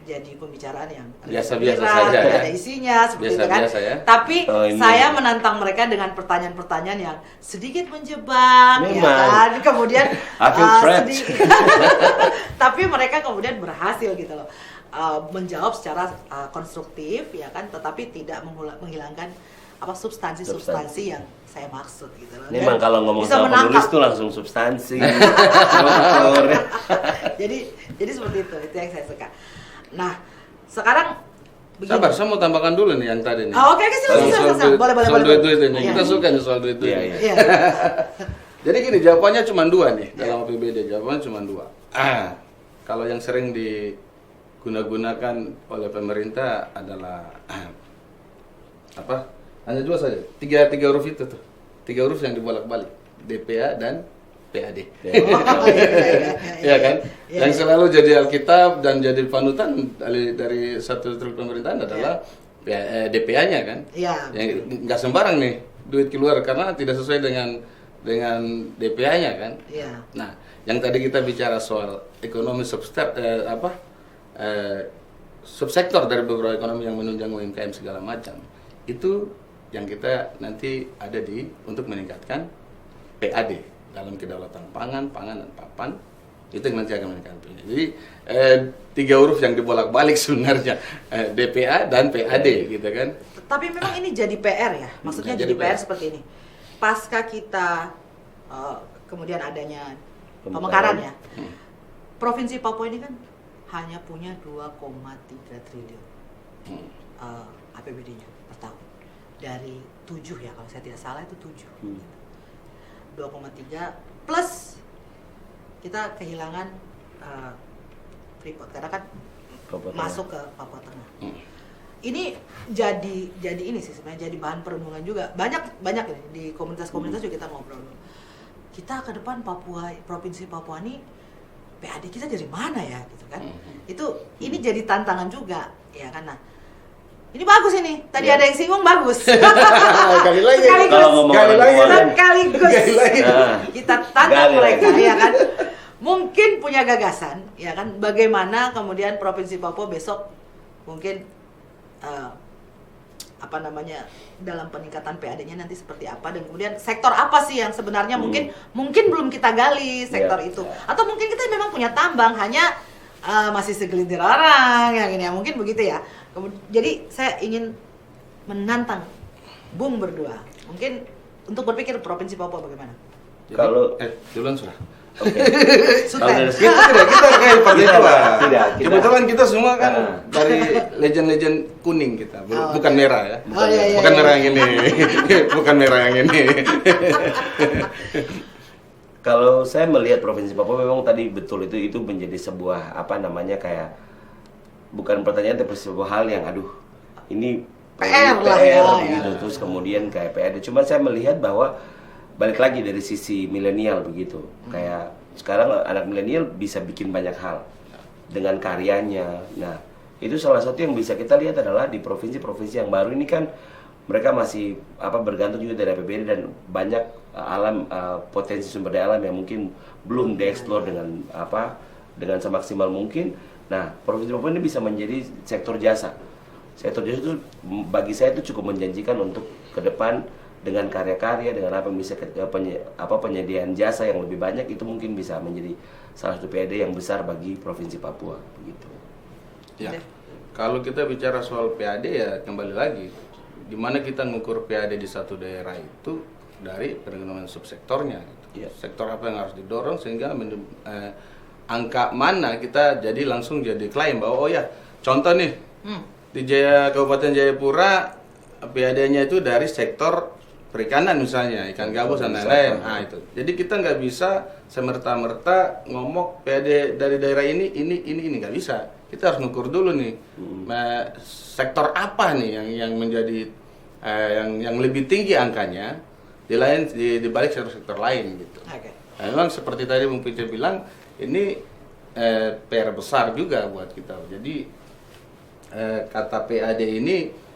jadi pembicaraan yang biasa-biasa saja ya. Ada isinya seperti itu kan. Ya. Tapi saya menantang mereka dengan pertanyaan-pertanyaan yang sedikit menjebak ya kan. Kemudian tapi mereka kemudian berhasil gitu loh. Menjawab secara konstruktif ya kan, tetapi tidak menghilangkan substansi yang saya maksud gitu loh. Memang kalau ngomong sama penulis tuh langsung substansi. jadi seperti itu yang saya suka. Nah, sekarang begini. Sabar, saya mau tambahkan dulu nih yang tadi nih. Oke, silakan. Boleh. Soal duit ini. Kita suka nih soal duit ini. Jadi gini, jawabannya cuma dua nih dalam APBD. Jawabannya cuma dua. Kalau yang sering digunakan oleh pemerintah adalah hanya dua saja. Tiga huruf itu tuh. 3 huruf yang dibolak-balik. DPA dan PAD. Ya kan? Yang selalu jadi Alkitab dan jadi panutan dari satu struktur pemerintahan adalah DPA-nya kan? Yang nggak sembarang nih duit keluar karena tidak sesuai dengan DPA-nya kan? Nah, yang tadi kita bicara soal ekonomi subsektor dari beberapa ekonomi yang menunjang UMKM segala macam, itu yang kita nanti ada untuk meningkatkan PAD dalam kedaulatan pangan dan papan itu yang nanti akan meningkatkan. Jadi 3 huruf yang dibolak-balik sebenarnya DPA dan PAD gitu kan. Tapi memang ini jadi PR ya, maksudnya jadi PR seperti ini. Pasca kita kemudian adanya pemekaran ya, Provinsi Papua ini kan hanya punya 2,3 triliun APBD-nya per tahun dari 7 ya kalau saya tidak salah itu 7. 2,3 plus kita kehilangan Freeport karena kan masuk ke Papua Tengah. Ini jadi ini sih sebenarnya jadi bahan perenungan juga. Banyak nih di komunitas-komunitas juga kita ngobrol. Kita ke depan Provinsi Papua ini PAD kita dari mana ya gitu kan. Ini jadi tantangan juga ya kan. Nah, ini bagus ini. Tadi ada yang singgung bagus. Sekaligus. Kita tantang mereka ya kan. Mungkin punya gagasan ya kan bagaimana kemudian Provinsi Papua besok mungkin apa namanya dalam peningkatan PAD-nya nanti seperti apa, dan kemudian sektor apa sih yang sebenarnya mungkin belum kita gali sektor itu, atau mungkin kita memang punya tambang hanya masih segelintir orang yang ini ya, mungkin begitu ya. Jadi saya ingin menantang Bung berdua mungkin untuk berpikir Provinsi Papua bagaimana. Jadi, Kalau duluan sudah. oke. Sudah. Kalau dari Kita kayak partai tua. Tidak. Kebetulan kita semua kan dari legend-legend kuning kita, bukan merah ya. Iya, Bukan iya. merah yang ini. Bukan merah yang ini. Kalau saya melihat Provinsi Papua memang tadi betul itu menjadi sebuah apa namanya kayak bukan pertanyaan tapi sebuah hal yang ini PR lah ya, begitu. ya. Terus kemudian kayak PR. Cuma saya melihat bahwa balik lagi dari sisi milenial begitu. Kayak sekarang anak milenial bisa bikin banyak hal dengan karyanya. Nah, itu salah satu yang bisa kita lihat adalah di provinsi-provinsi yang baru ini kan mereka masih bergantung juga dari APBD dan banyak potensi sumber daya alam yang mungkin belum dieksplor dengan semaksimal mungkin. Nah, provinsi Papua ini bisa menjadi sektor jasa. Sektor jasa itu bagi saya itu cukup menjanjikan untuk ke depan dengan karya-karya, dengan apa yang bisa penyediaan jasa yang lebih banyak, itu mungkin bisa menjadi salah satu PAD yang besar bagi Provinsi Papua begitu. Ya. Kalau kita bicara soal PAD ya kembali lagi, di mana kita mengukur PAD di satu daerah itu dari perekonomian subsektornya. Iya. Sektor apa yang harus didorong sehingga angka mana kita langsung jadi klaim bahwa contoh nih di Kabupaten Jayapura PAD-nya itu dari sektor perikanan misalnya, ikan gabus dan lain-lain. Nah itu. Jadi kita nggak bisa semerta-merta ngomong PAD dari daerah ini nggak bisa. Kita harus ngukur dulu nih sektor apa nih yang menjadi yang lebih tinggi angkanya di balik sektor-sektor lain gitu. Okay. Nah, memang seperti tadi Bung Pice bilang ini PR besar juga buat kita. Jadi kata PAD ini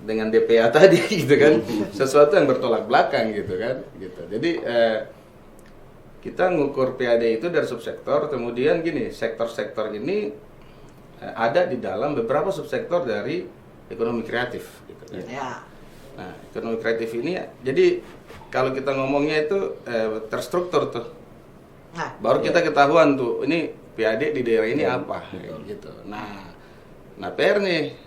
dengan DPA tadi gitu kan sesuatu yang bertolak belakang gitu kan gitu. Jadi kita ngukur PAD itu dari subsektor, kemudian gini, sektor-sektor ini ada di dalam beberapa subsektor dari ekonomi kreatif gitu kan. Ya. Nah, ekonomi kreatif ini jadi kalau kita ngomongnya itu terstruktur tuh. Nah, Baru kita ketahuan tuh ini PAD di daerah ini apa gitu. Nah PR nih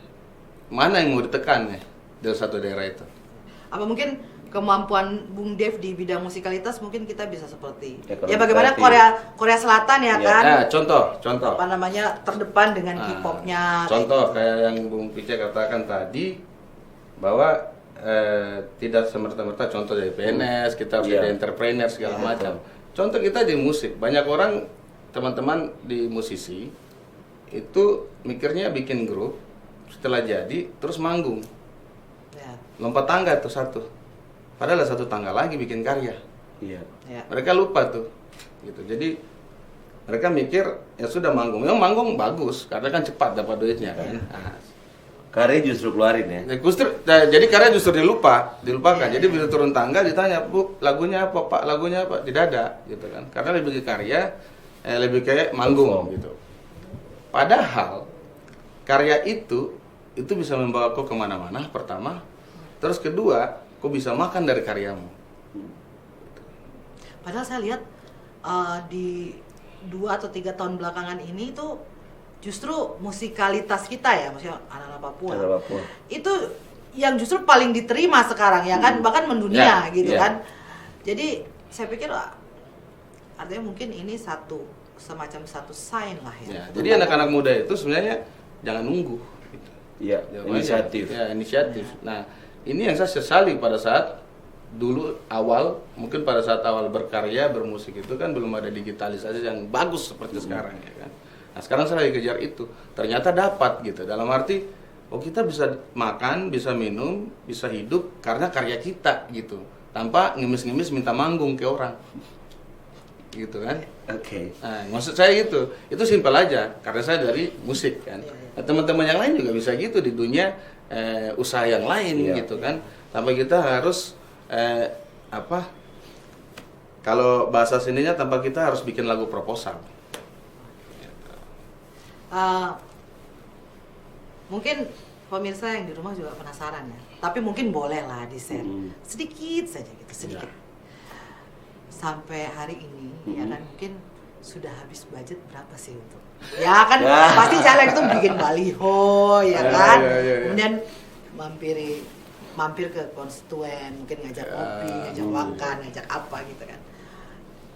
mana yang mau ditekan nih dari satu daerah itu? apa mungkin kemampuan Bung Dev di bidang musikalitas mungkin kita bisa seperti Ekonomi ya bagaimana kreatif. Korea Selatan ya kan? Nah, contoh. Apa namanya terdepan dengan K-popnya. Contoh kayak yang Bung Pice katakan tadi bahwa tidak semerta-merta contoh dari PNS, kita harus jadi entrepreneur segala macam. Contoh kita di musik, banyak orang teman-teman di musisi itu mikirnya bikin grup, setelah jadi terus manggung, Ya. lompat tangga tuh satu, padahal satu tangga lagi bikin karya. Iya. Ya. Mereka lupa tuh, gitu. Jadi mereka mikir ya sudah manggung, memang manggung bagus karena kan cepat dapat duitnya kan. Nah, Karya justru keluarin ya. jadi karya justru dilupakan. Jadi bila turun tangga ditanya, Bu, lagunya apa, Pak? Lagunya apa? Tidak ada, gitu kan. Karena lebih ke karya, lebih kayak manggung, gitu. Padahal karya itu bisa membawa kau kemana-mana, pertama. Terus kedua, kau bisa makan dari karyamu. Padahal saya lihat di 2 atau 3 tahun belakangan ini tuh justru musikalitas kita ya, maksudnya anak-anak Papua. Anak Papua. Itu yang justru paling diterima sekarang ya kan, bahkan mendunia gitu ya. kan. Jadi saya pikir artinya mungkin ini semacam satu sign lah ya. Ya, jadi anak-anak muda itu sebenarnya jangan nunggu. Gitu. Iya, inisiatif. Ya, inisiatif. Nah, ini yang saya sesali pada saat dulu mungkin pada saat awal berkarya, bermusik itu kan belum ada digitalisasi yang bagus seperti sekarang ya kan. Nah, sekarang saya lagi kejar itu. Ternyata dapat gitu. Dalam arti kita bisa makan, bisa minum, bisa hidup karena karya kita gitu. Tanpa ngemis-ngemis minta manggung ke orang. Gitu kan. Oke. Nah, maksud saya gitu. Itu simpel aja karena saya dari musik kan. Nah, teman-teman yang lain juga bisa gitu di dunia usaha yang lain gitu kan. Tanpa kita harus kalau bahasa sininya tanpa kita harus bikin lagu proposal. Mungkin pemirsa yang di rumah juga penasaran ya. Tapi mungkin boleh lah di-share. Hmm. Sedikit saja gitu, sedikit. Ya. Sampai hari ini ya kan mungkin sudah habis budget berapa sih untuk? Ya. Ya kan pasti caleg itu bikin baliho ya kan. Ya. Kemudian mampir ke konstituen, mungkin ngajak kopi, ngajak makan, ngajak apa gitu kan.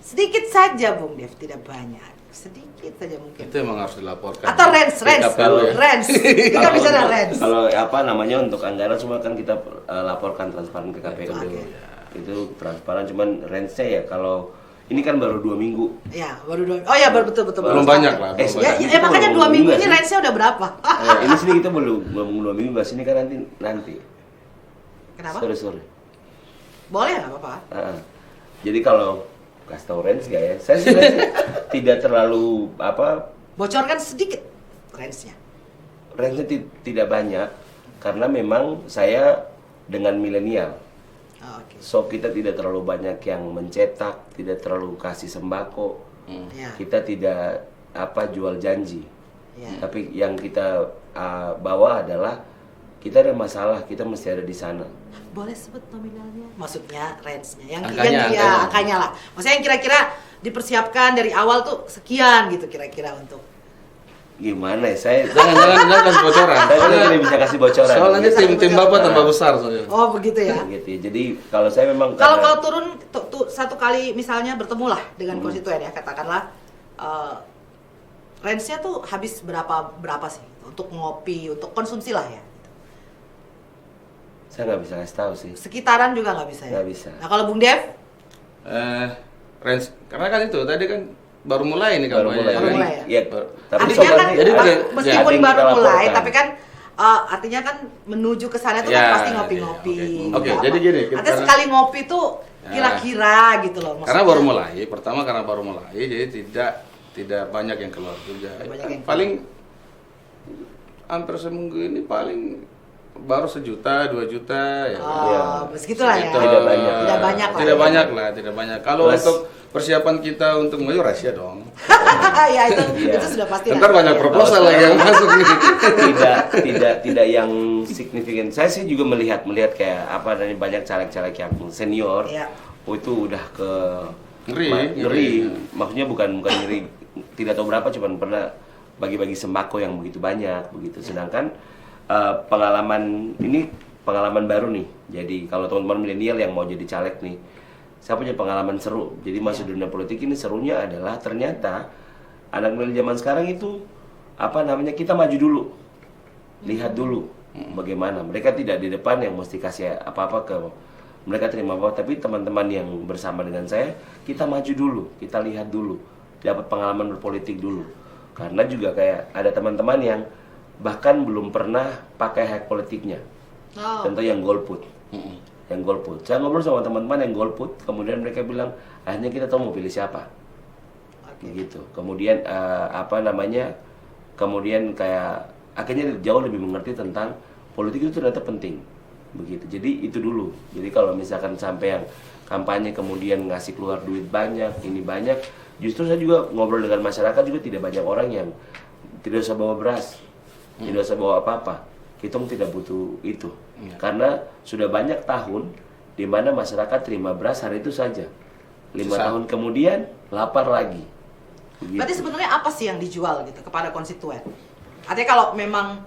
Sedikit saja Bung Dev, tidak banyak. Sedikit saja mungkin. Itu emang harus dilaporkan. Atau rents. KPU ya. Rents. Kita bicara rents. Kalau apa namanya untuk anggaran semua kan kita laporkan transparan ke KPU. Oke. Itu transparan, cuman range-nya ya kalau ini kan baru 2 minggu. Ya, baru dua. Oh ya, betul. Belum banyak lah. belum Ya, banyak. ya makanya 2 minggu ini Enggak sih. range-nya udah berapa? Ini sini kita belum 2 minggu, bahas ini kan nanti. Kenapa? Sorry. Boleh nggak apa-apa. Jadi kalau kasih tau range gak ya? Saya sebenarnya tidak terlalu Bocorkan sedikit range-nya. range-nya tidak banyak karena memang saya dengan milenial. Oh, oke. So kita tidak terlalu banyak yang mencetak, tidak terlalu kasih sembako. Ya. Kita tidak jual janji. Ya. Tapi yang kita bawa adalah kita ada masalah, kita mesti ada di sana. Boleh sebut nominalnya? Maksudnya range-nya. Yang Angkanya. angkanya lah. Maksudnya yang kira-kira dipersiapkan dari awal tuh sekian gitu kira-kira untuk. Gimana ya? Saya Jangan kasih bocoran. saya tidak bisa kasih bocoran. Soalnya tim Bapak tambah besar soalnya. Oh, begitu ya. Gitu ya. Jadi kalau saya memang Kalau turun satu kali misalnya bertemu lah dengan konstituen ya, katakanlah range-nya tuh habis berapa sih untuk ngopi, untuk konsumsi lah ya. saya nggak bisa kasih tahu sih. Sekitaran juga nggak bisa ya. Nggak bisa. Nah kalau Bung Dev, Range karena kan itu tadi kan baru mulai nih Baru kampanye. mulai. Baru Jadi, mulai ya, tapi artinya sobat kan nih, jadi ada- meskipun ada yang baru kita mulai, laporkan. tapi kan artinya kan menuju ke sana itu Ya, kan pasti ngopi-ngopi. ya, oke. gitu, Jadi apa. gini, Artinya karena- sekali ngopi tuh kira-kira gitu loh. Karena maksudnya. baru mulai. Pertama karena baru mulai, jadi tidak banyak yang keluar juga. Tidak banyak yang Paling hampir seminggu ini paling baru 1 juta, 2 juta ya. Oh, Ya. begitulah ya. Segitu. Tidak banyak. Tidak banyak lah. Tidak ya. banyak lah, tidak banyak. Kalau Plus- untuk persiapan kita untuk maju rahasia dong. Ya itu Iya. itu sudah pasti. Ntar lah. banyak Ya. proposal lagi yang masuk nih. tidak yang signifikan. Saya sih juga melihat kayak dari banyak caleg-caleg yang senior. Iya. Oh itu udah ke Ngeri. Maksudnya bukan ngeri, tidak tahu berapa, cuman pernah bagi-bagi sembako yang begitu banyak begitu. Sedangkan pengalaman baru nih. Jadi kalau teman-teman milenial yang mau jadi caleg nih, saya punya pengalaman seru. Jadi masuk dunia politik ini serunya adalah ternyata anak milenial zaman sekarang itu kita maju dulu, lihat dulu bagaimana. Mereka tidak di depan yang mesti kasih apa-apa ke mereka, terima apa, tapi teman-teman yang bersama dengan saya, kita maju dulu, kita lihat dulu, dapat pengalaman berpolitik dulu. Karena juga kayak ada teman-teman yang bahkan belum pernah pakai hak politiknya. Oh. Contoh yang golput. Yang golput. Saya ngobrol sama teman-teman yang golput, kemudian mereka bilang, akhirnya kita tahu mau pilih siapa. Begitu. Kemudian kemudian kayak akhirnya jauh lebih mengerti tentang politik itu ternyata penting. Begitu. Jadi itu dulu. Jadi kalau misalkan sampai yang kampanye kemudian ngasih keluar duit banyak, ini banyak, justru saya juga ngobrol dengan masyarakat juga tidak banyak orang yang tidak usah bawa beras, tidak usah bawa apa-apa. Kita tidak butuh itu. Karena sudah banyak tahun di mana masyarakat terima beras hari itu saja. 5 tahun kemudian lapar lagi. Begitu. Berarti sebenarnya apa sih yang dijual gitu kepada konstituen? Artinya kalau memang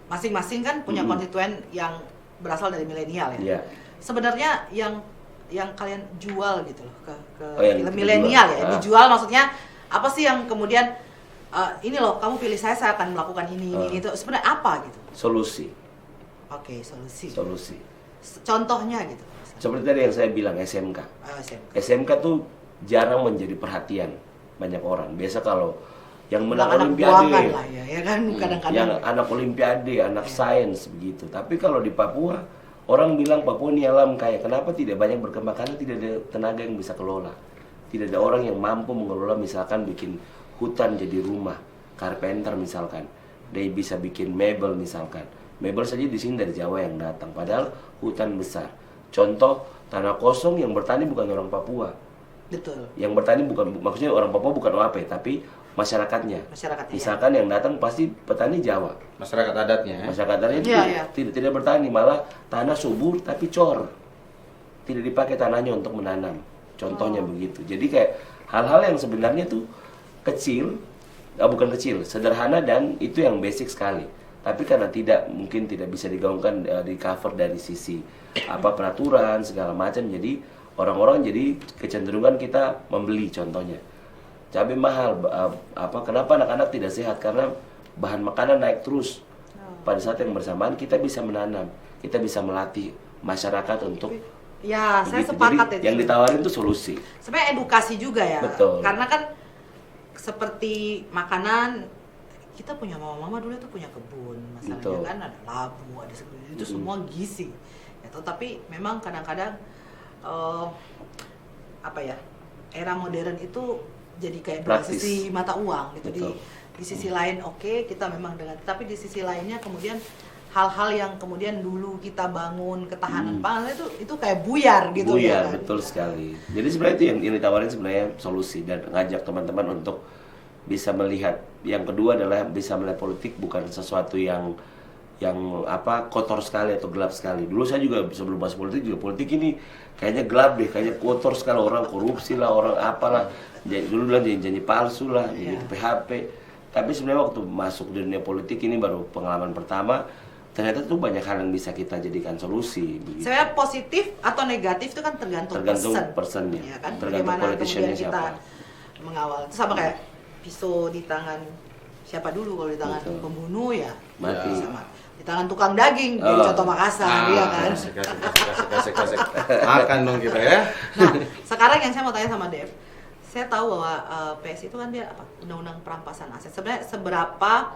masing-masing kan punya konstituen yang berasal dari milenial ya. Iya. Sebenarnya yang kalian jual gitu loh ke yang milenial ya. dijual. Dijual maksudnya apa sih yang kemudian ini loh kamu pilih saya akan melakukan ini itu. Sebenarnya apa gitu? Solusi. Oke, solusi. Contohnya gitu. seperti tadi yang saya bilang SMK. SMK tuh jarang menjadi perhatian banyak orang. Biasa kalau yang menang anak olimpiade buangan lah ya kan kadang-kadang. yang anak olimpiade, anak sains begitu. Tapi kalau di Papua, orang bilang Papua ini alam kaya. Kenapa tidak banyak berkembang? Karena tidak ada tenaga yang bisa kelola. Tidak ada orang yang mampu mengelola, misalkan bikin hutan jadi rumah, carpenter misalkan. Dia bisa bikin mebel misalkan. Mebel saja di sini dari Jawa yang datang, padahal hutan besar. Contoh tanah kosong yang bertani bukan orang Papua. Betul. Yang bertani maksudnya orang Papua bukan OAP, tapi masyarakatnya. Masyarakatnya, Misalkan yang datang pasti petani Jawa. Masyarakat adatnya ya. Masyarakat adatnya itu Iya, iya. tidak bertani, malah tanah subur tapi cor. Tidak dipakai tanahnya untuk menanam. Contohnya begitu. Jadi kayak hal-hal yang sebenarnya tuh kecil, bukan kecil, sederhana dan itu yang basic sekali. Tapi karena mungkin tidak bisa digaungkan di cover dari sisi peraturan segala macam, jadi orang-orang jadi kecenderungan kita membeli. Contohnya cabai mahal, kenapa anak-anak tidak sehat? Karena bahan makanan naik terus. Pada saat yang bersamaan kita bisa menanam, kita bisa melatih masyarakat untuk Ya, saya begitu. sepakat Jadi, itu. yang ditawarin itu solusi. Sebenarnya edukasi juga ya. Betul. Karena kan seperti makanan, kita punya mama-mama dulu tuh punya kebun, masalahnya Betul. kan ada labu, ada segala itu semua gizi. Gitu. Tapi memang kadang-kadang era modern itu jadi kayak dua Praktis. sisi mata uang gitu. Betul. Di sisi lain oke, kita memang dengan, tapi di sisi lainnya kemudian hal-hal yang kemudian dulu kita bangun ketahanan pangan itu kayak buyar gitu ya Buyar, kan? betul sekali. Jadi sebenarnya itu yang ditawarin sebenarnya solusi dan ngajak teman-teman untuk bisa melihat. Yang kedua adalah bisa melihat politik bukan sesuatu yang kotor sekali atau gelap sekali. Dulu saya juga sebelum masuk politik juga politik ini kayaknya gelap deh, kayaknya kotor sekali, orang korupsi lah, orang apalah. Dulu bilang janji palsu lah, jadi PHP. Tapi sebenarnya waktu masuk dunia politik ini baru pengalaman pertama. Ternyata tuh banyak hal yang bisa kita jadikan solusi. Begitu. Saya positif atau negatif itu kan tergantung personnya, ya kan? tergantung Bagaimana politiciannya kemudian kita siapa. mengawal. Itu sama kayak pisau di tangan siapa dulu, kalau di tangan Betul. pembunuh ya Mati. sama. Di tangan tukang daging, di contoh Makassar, ya kan? Kasih. Makan dong kita ya. Nah, sekarang yang saya mau tanya sama Dev, saya tahu bahwa PS itu kan dia undang-undang perampasan aset. Sebenarnya seberapa,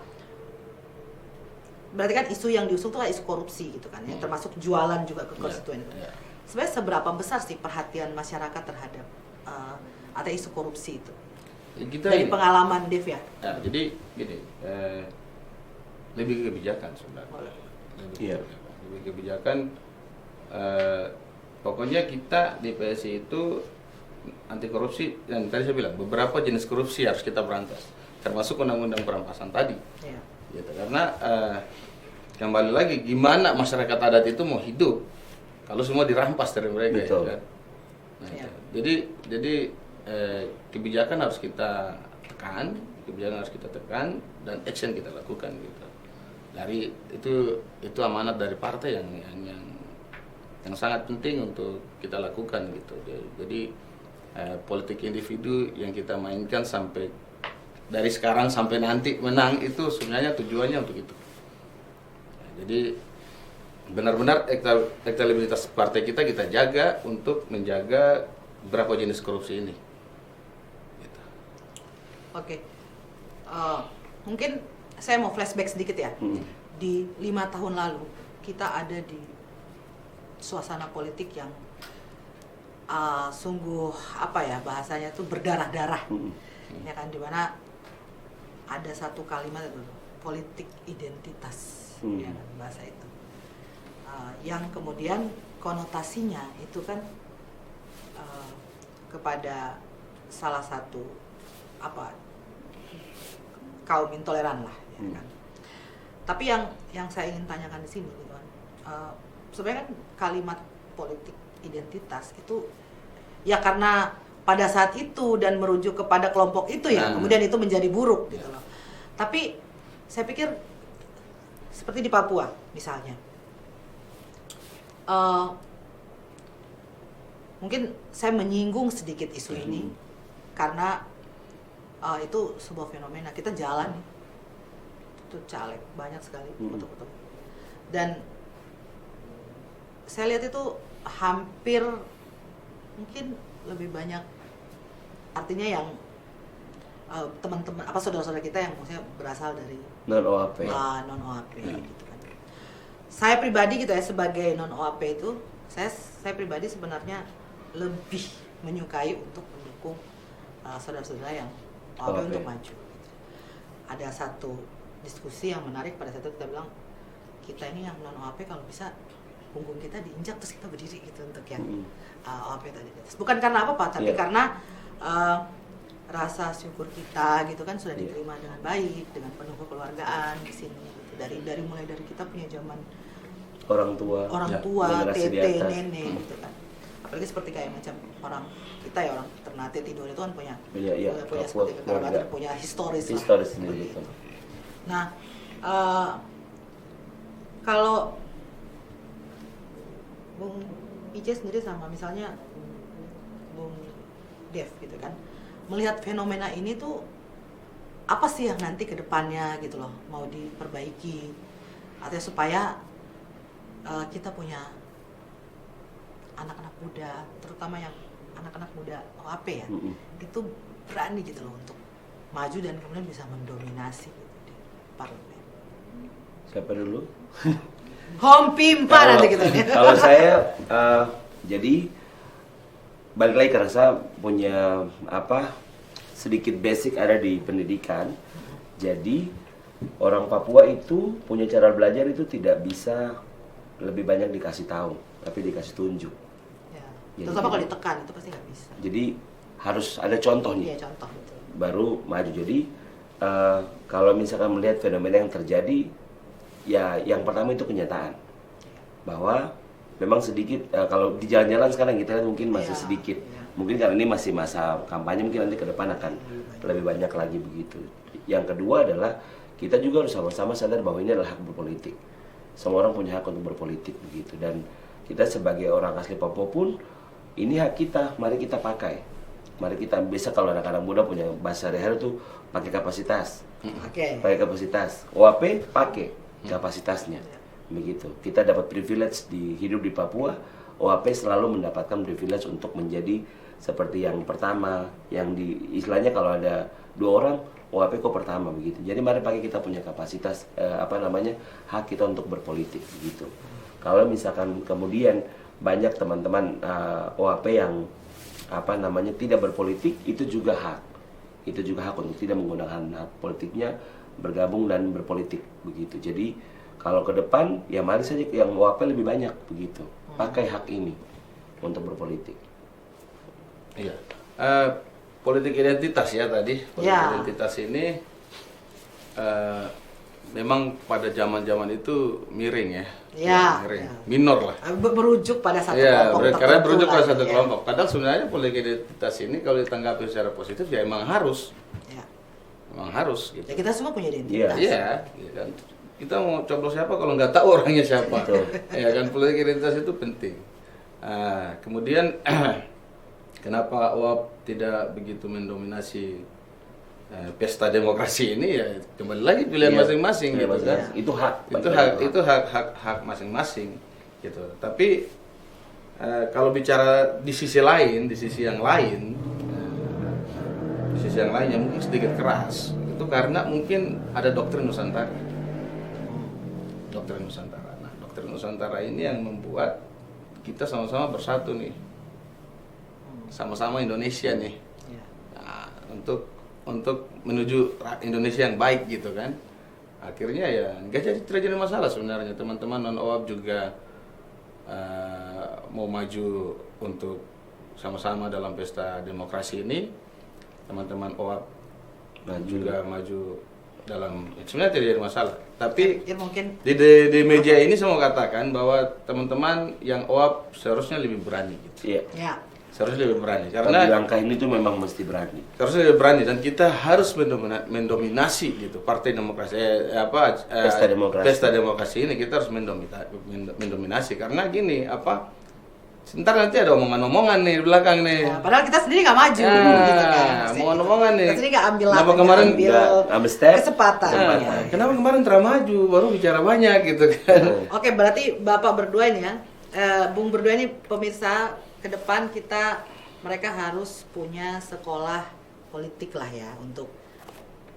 berarti kan isu yang diusung itu kan isu korupsi gitu kan, yang termasuk jualan juga ke konstituen. Sebenarnya seberapa besar sih perhatian masyarakat terhadap ada isu korupsi itu? Dari pengalaman Dev ya? Jadi gini, lebih ke kebijakan sebenarnya. Lebih kebijakan. Pokoknya kita di PSI itu anti korupsi, dan tadi saya bilang beberapa jenis korupsi harus kita berantas, termasuk undang-undang perampasan tadi. Iya. Gitu. Karena kembali lagi gimana masyarakat adat itu mau hidup kalau semua dirampas dari mereka. Betul. Ya kan? Nah, Iya. jadi kebijakan harus kita tekan dan action kita lakukan gitu. Dari itu amanat dari partai yang sangat penting untuk kita lakukan gitu. Jadi politik individu yang kita mainkan sampai dari sekarang sampai nanti menang itu sebenarnya tujuannya untuk itu. Jadi benar-benar elektabilitas partai kita jaga untuk menjaga berapa jenis korupsi ini. Gitu. Oke. Mungkin saya mau flashback sedikit ya. Di 5 tahun lalu kita ada di suasana politik yang sungguh bahasanya tuh berdarah-darah. Ya kan, dimana ada satu kalimat itu politik identitas, ya kan, bahasa itu. Yang kemudian konotasinya itu kan kepada salah satu kaum intoleran lah, ya kan. Tapi yang saya ingin tanyakan di sini, gitu kan, sebenarnya kan kalimat politik identitas itu ya karena pada saat itu dan merujuk kepada kelompok itu ya, kemudian itu menjadi buruk gitu loh. Tapi saya pikir seperti di Papua misalnya, mungkin saya menyinggung sedikit isu ini karena itu sebuah fenomena. Kita jalan itu caleg banyak sekali foto-foto, dan saya lihat itu hampir mungkin lebih banyak, artinya yang teman-teman saudara-saudara kita yang maksudnya berasal dari non OAP gitu kan. Saya pribadi gitu ya, sebagai non OAP itu saya pribadi sebenarnya lebih menyukai untuk mendukung saudara-saudara yang OAP untuk maju. Ada satu diskusi yang menarik pada saat itu, kita bilang kita ini yang non OAP kalau bisa punggung kita diinjak terus kita berdiri gitu untuk yang OAP tadi. Bukan karena apa-apa, tapi karena rasa syukur kita gitu kan sudah diterima dengan baik, dengan penuh kekeluargaan di sini gitu. Dari mulai dari kita punya zaman orang tua, generasi di tete, atas. nenek gitu kan. Apalagi seperti kayak macam orang kita ya, orang Ternate Tidore itu kan punya Papua, seperti kekeluargaan, keluarga. punya historis lah. Historis sendiri Seperti gitu. itu. Nah, kalau Bung Ice sendiri sama misalnya Bung Dev gitu kan, melihat fenomena ini tuh apa sih yang nanti ke depannya gitu loh mau diperbaiki atau supaya kita punya anak-anak muda, terutama yang anak-anak muda OAP ya, itu berani gitu loh untuk maju dan kemudian bisa mendominasi gitu di parlemen. Siapa dulu? Home Pimpa nanti gitu ya. Kalau saya jadi balik lagi karena saya punya sedikit basic ada di pendidikan. Jadi orang Papua itu punya cara belajar itu tidak bisa lebih banyak dikasih tahu, tapi dikasih tunjuk. Ya. Ya, Terutama kalau jadi- ditekan itu pasti nggak bisa. Jadi harus ada contoh nih, Iya contoh gitu. baru maju. Jadi kalau misalkan melihat fenomena yang terjadi, ya yang pertama itu kenyataan bahwa memang sedikit kalau di jalan-jalan sekarang kita lihat mungkin masih Iya, sedikit. iya. Mungkin karena ini masih masa kampanye, mungkin nanti ke depan akan lebih banyak lagi begitu. Yang kedua adalah kita juga harus sama-sama sadar bahwa ini adalah hak berpolitik. Semua orang punya hak untuk berpolitik begitu, dan kita sebagai orang asli Papua pun ini hak kita, mari kita pakai. Mari kita, bisa kalau anak-anak muda punya bahasa sehari-hari tuh pakai kapasitas. Oke. Pakai kapasitas. OAP pakai kapasitasnya. Begitu. Kita dapat privilege di hidup di Papua. OAP selalu mendapatkan privilege untuk menjadi seperti yang pertama, yang di istilahnya kalau ada 2 orang, OAP kok pertama begitu. Jadi mari pakai kita punya kapasitas hak kita untuk berpolitik begitu. Kalau misalkan kemudian banyak teman-teman OAP yang tidak berpolitik, itu juga hak. Itu juga hak untuk tidak menggunakan hak politiknya bergabung dan berpolitik begitu. Jadi kalau ke depan ya mari saja yang OAP lebih banyak begitu. Pakai hak ini untuk berpolitik. Iya. Politik identitas ya tadi. Politik Ya. identitas ini memang pada zaman-zaman itu miring ya. Ya, Miring. ya. Minor lah. Merujuk pada satu Iya, kelompok karena tertentu berujuk pada lah, satu ya. kelompok. Padahal sebenarnya politik identitas ini kalau ditanggapi secara positif ya emang harus. Ya. Memang harus gitu. Ya, kita semua punya identitas. Iya, iya kan. Kita mau coblos siapa kalau nggak tahu orangnya siapa. Ya kan, politik identitas itu penting. Kemudian kenapa OAP tidak begitu mendominasi pesta demokrasi ini, ya kembali lagi pilihan Iya, masing-masing iya, gitu kan. masing-masing. Itu hak. Itu hak masing-masing gitu. Tapi kalau bicara di sisi lain, di sisi yang lain yang mungkin sedikit keras. Itu karena mungkin ada doktrin Nusantara. Doktrin Nusantara. Nah, doktrin Nusantara ini yang membuat kita sama-sama bersatu nih. Sama-sama Indonesia nih. Ya. Nah, untuk menuju Indonesia yang baik gitu kan. Akhirnya ya nggak terjadi masalah sebenarnya. Teman-teman non OAP juga mau maju untuk sama-sama dalam pesta demokrasi ini. Teman-teman OAP juga maju dalam, sebenarnya tidak ada masalah. Tapi Ya, mungkin di meja ini saya mau katakan bahwa teman-teman yang OAP seharusnya lebih berani gitu. Iya. ya. Seharusnya lebih berani Karena karena langkah ini tuh memang mesti berani. harusnya lebih berani, dan kita harus mendominasi gitu Partai Demokrasi Pesta Demokrasi ini kita harus mendominasi karena gini sebentar nanti ada omongan-omongan nih di belakang nih. Ya, padahal kita sendiri nggak maju gitu kan. Maksudnya. Omongan-omongan nih. Kita sendiri nggak ambil Kenapa langkah, kemarin nggak ambil step? kesempatan. Nah, Ya. kenapa kemarin teramaju baru bicara banyak gitu kan. Oke, berarti Bapak berdua ini ya, Bung berdua ini pemirsa, ke depan mereka harus punya sekolah politik lah ya untuk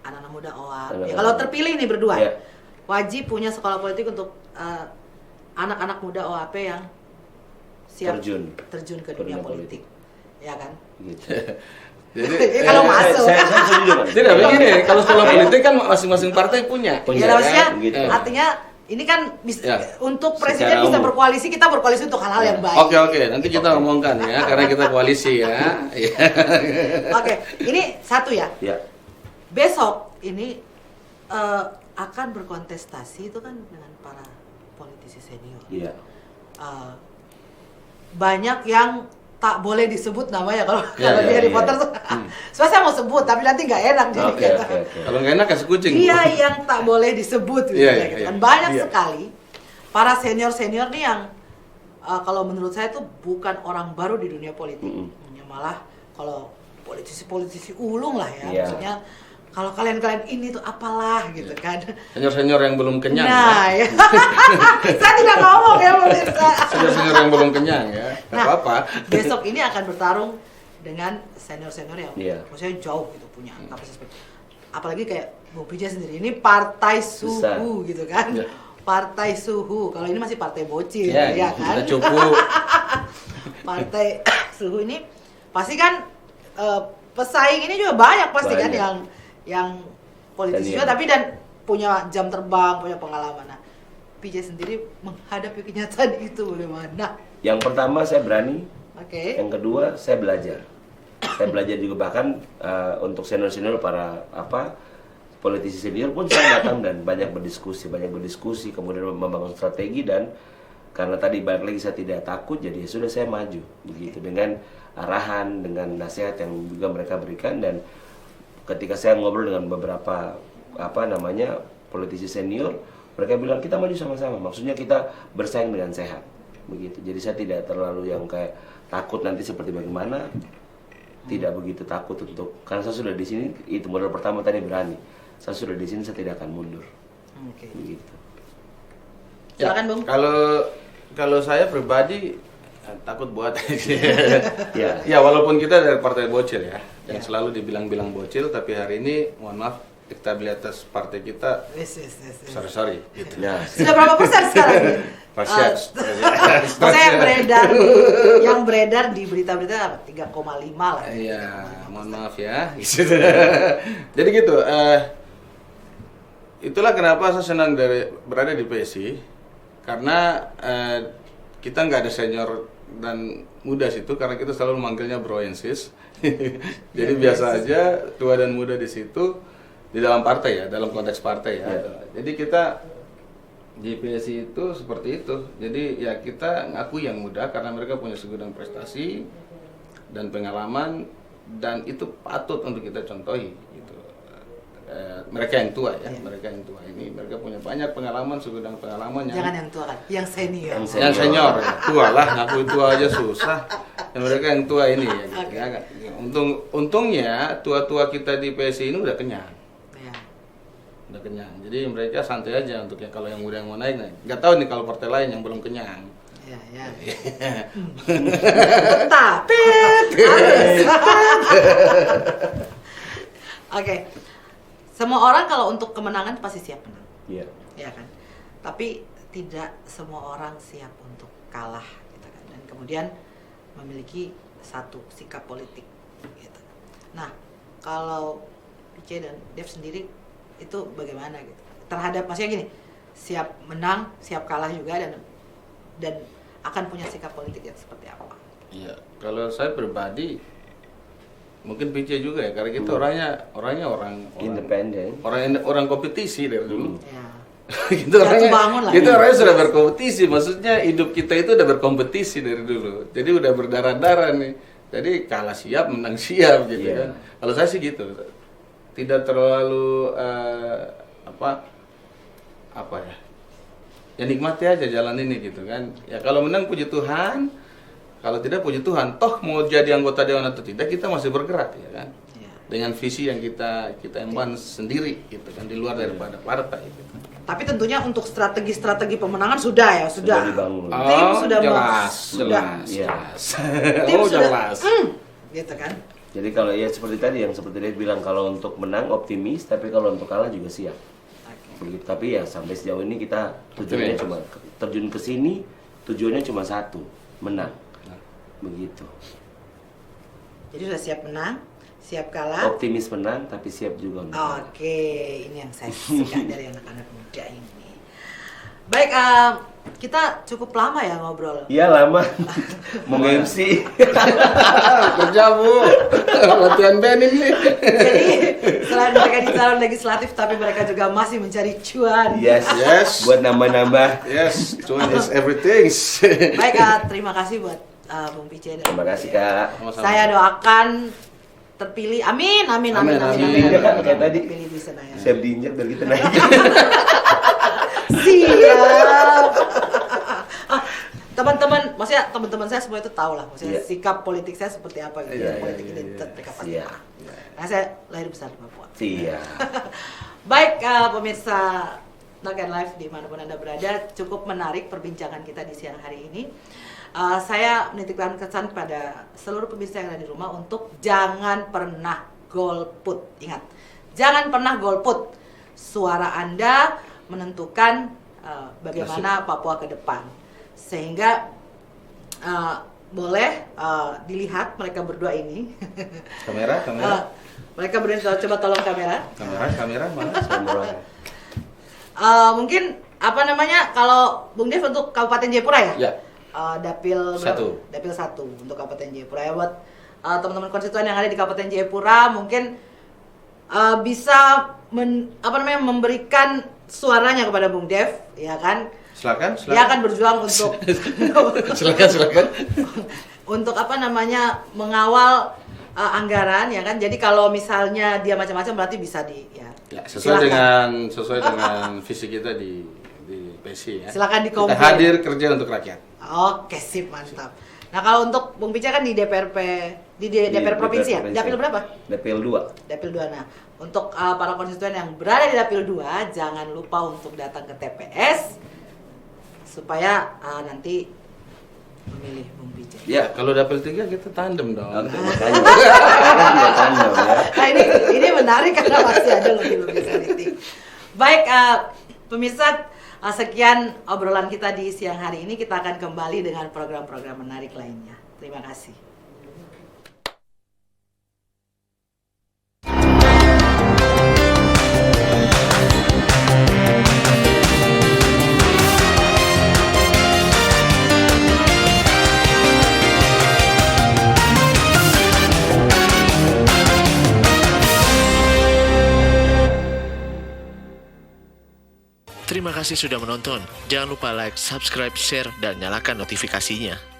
anak-anak muda OAP. Ya, kalau terpilih nih berdua, Ya. wajib punya sekolah politik untuk anak-anak muda OAP yang siap terjun ke dunia politik. Ya kan? Gitu. Jadi Kalau masuk. Saya setuju, Mas. tidak begini, kalau sekolah politik kan masing-masing partai punya. Punya, Ya, harusnya kan? Gitu. artinya ini kan bisa, Ya. untuk Secara presiden bisa umum. berkoalisi, kita berkoalisi untuk hal-hal yang baik. Oke, nanti kita omongkan ya, karena kita koalisi ya. Iya. Oke, ini satu ya. Ya. Besok ini akan berkontestasi itu kan dengan para politisi senior. Iya. Banyak yang tak boleh disebut namanya kalau Ya, kalau ya, di Harry ya. Potter. Soalnya saya mau sebut tapi nanti nggak enak jadi Oke, kata. oke, oke. Kalau nggak enak kasih kucing. Dia yang tak boleh disebut gitu, Iya, ya, iya, gitu iya. kan. Banyak Iya. sekali para senior nih yang kalau menurut saya tuh bukan orang baru di dunia politik. Malah kalau politisi-politisi ulung lah ya. Iya. Maksudnya kalau kalian ini tuh apalah gitu kan. Senior yang belum kenyang. Nah, ya. ya. Saya tidak ngomong ya pemirsa. Senior yang belum kenyang ya. Nggak Nah, apa-apa. besok ini akan bertarung dengan senior yang Iya. maksudnya jauh gitu punya kapasitas. Apalagi kayak Bu Pija sendiri ini partai Besar. suhu gitu kan. Iya. Partai suhu. Kalau ini masih partai bocil Ya, ya kan. kita cukup. Partai suhu ini pasti kan pesaing ini juga banyak pasti kan Banyak. yang politisi Senior. juga tapi dan punya jam terbang, punya pengalaman. Nah, PJ sendiri menghadapi kenyataan itu bagaimana? Yang pertama saya berani, Oke. yang kedua saya belajar. Saya belajar juga bahkan untuk senior para politisi senior pun saya datang dan banyak berdiskusi, kemudian membangun strategi dan karena tadi balik lagi saya tidak takut jadi sudah saya maju begitu dengan arahan, dengan nasihat yang juga mereka berikan dan ketika saya ngobrol dengan beberapa politisi senior, mereka bilang kita maju sama-sama. Maksudnya kita bersaing dengan sehat, begitu. Jadi saya tidak terlalu yang kayak takut nanti seperti bagaimana, tidak begitu takut untuk karena saya sudah di sini. Itu modal pertama tadi berani. Saya sudah di sini, saya tidak akan mundur, Oke. begitu. Silakan, Bung. Kalau saya pribadi takut buat. Ya. Ya walaupun kita dari partai bocil ya, yang selalu dibilang-bilang bocil, tapi hari ini mohon maaf elektabilitas partai kita Yes. sorry gitu. Ya. Sudah berapa persen sekarang? Parsial. Saya yang beredar di berita-berita 3,5 lah. Iya, mohon maaf ya. Jadi gitu. Itulah kenapa saya senang berada di PSI karena kita nggak ada senior dan muda situ karena kita selalu memanggilnya Bro and Sis. Jadi biasa aja tua dan muda di situ di dalam partai ya, dalam konteks partai ya. Jadi kita di PSI itu seperti itu. Jadi ya kita ngaku yang muda karena mereka punya segudang prestasi dan pengalaman dan itu patut untuk kita contohi gitu. Mereka yang tua ya, mereka yang tua ini mereka punya banyak pengalaman, segudang pengalaman yang Jangan yang tua kan, yang senior. yang senior ya. Tua lah, ngaku tua aja susah. Dan mereka yang tua ini ya, gitu, ya kan. Untungnya tua-tua kita di PSI ini udah kenyang. Ya. Udah kenyang. Jadi mereka santai aja untuk yang kalau yang muda yang mau naik. Nggak tahu nih kalau partai lain yang belum kenyang. Ya. Tapi Oke. Semua orang kalau untuk kemenangan pasti siap menang. Iya. Ya kan? Tapi tidak semua orang siap untuk kalah gitu kan. Dan kemudian memiliki satu sikap politik gitu. Nah, kalau PJ dan Dev sendiri itu bagaimana gitu? Terhadap maksudnya gini, siap menang, siap kalah juga dan akan punya sikap politik yang seperti apa? Iya, kalau saya pribadi mungkin PJ juga ya, karena kita orangnya orang Independen. orang kompetisi dari dulu. Ya. Kita orangnya sudah berkompetisi, maksudnya hidup kita itu udah berkompetisi dari dulu. Jadi udah berdarah-darah nih. Jadi kalah siap, menang siap gitu kan. Kalau saya sih gitu. Tidak terlalu apa ya. Ya nikmati aja jalan ini gitu kan. Ya kalau menang puji Tuhan, kalau tidak puji Tuhan. Toh mau jadi anggota dewan atau tidak kita masih bergerak ya kan. Ya. Dengan visi yang kita emban sendiri gitu kan, di luar daripada partai gitu. Tapi tentunya untuk strategi pemenangan sudah dibangun. Tim sudah jelas. Tim sudah jelas. Gitu kan. Jadi kalau ya seperti tadi yang seperti dia bilang kalau untuk menang optimis, tapi kalau untuk kalah juga siap. Begitu. Tapi ya sampai sejauh ini kita tujuannya cuma terjun ke sini, tujuannya cuma satu, menang. Begitu. Jadi sudah siap menang, siap kalah. Optimis menang, tapi siap juga untuk kalah. Oke, ini yang saya suka dari anak-anak muda ini. Baik, kita cukup lama ya ngobrol. Iya lama. Mau MC. Kerja Bu. Latihan band ini. Jadi selain mereka di calon legislatif, tapi mereka juga masih mencari cuan. Yes. Yes. Buat nambah-nambah. Yes, cuan is everything. Baik, terima kasih buat Bung Pice dan Terima kasih Kak. Sama-sama. saya doakan terpilih. Amin. Amin. Kayak tadi. Terpilih di Senayan. Siap diinjak biar kita naik. Siap. Teman-teman, maksudnya teman-teman saya semua itu tahu lah, maksudnya Iya. sikap politik saya seperti apa gitu, Iya, politik iya, identitas iya. mereka Iya. pasti. Nah, saya lahir besar di Papua. Iya. Baik, pemirsa Noken Live dimanapun Anda berada, cukup menarik perbincangan kita di siang hari ini. Saya menitipkan kesan kepada seluruh pemirsa yang ada di rumah untuk jangan pernah golput. Ingat, jangan pernah golput. Suara Anda menentukan bagaimana Papua ke depan. Sehingga boleh dilihat mereka berdua ini. Kamera. Mereka berdua, coba tolong kamera. Kamera mana? Mungkin apa namanya, kalau Bung Dev untuk Kabupaten Jayapura ya? Ya. Dapil Satu. Dapil 1 untuk Kabupaten Jayapura ya. Buat teman-teman konstituen yang ada di Kabupaten Jayapura mungkin bisa memberikan suaranya kepada Bung Dev, ya kan? Silakan. Dia akan berjuang untuk Silakan. untuk mengawal anggaran, ya kan? Jadi kalau misalnya dia macam-macam berarti bisa Ya, silakan. sesuai dengan visi kita di PSI ya. Silakan Kita dikomplain. hadir kerja untuk rakyat. Oke, sip, mantap. Nah, kalau untuk Bung Pica kan di DPRP, di DPR provinsi ya? Dapil berapa? Dapil 2. Dapil 2. Nah, untuk para konstituen yang berada di Dapil 2, jangan lupa untuk datang ke TPS supaya nanti memilih Bung Pica. Ya. Kalau dapil 3 kita tandem dong. Oke, makanya. Kan dia tandem ya. Nah, ini menarik karena masih ada lebih politik. Baik, pemirsa, sekian obrolan kita di siang hari ini. Kita akan kembali dengan program-program menarik lainnya. Terima kasih. Terima kasih sudah menonton. Jangan lupa like, subscribe, share, dan nyalakan notifikasinya.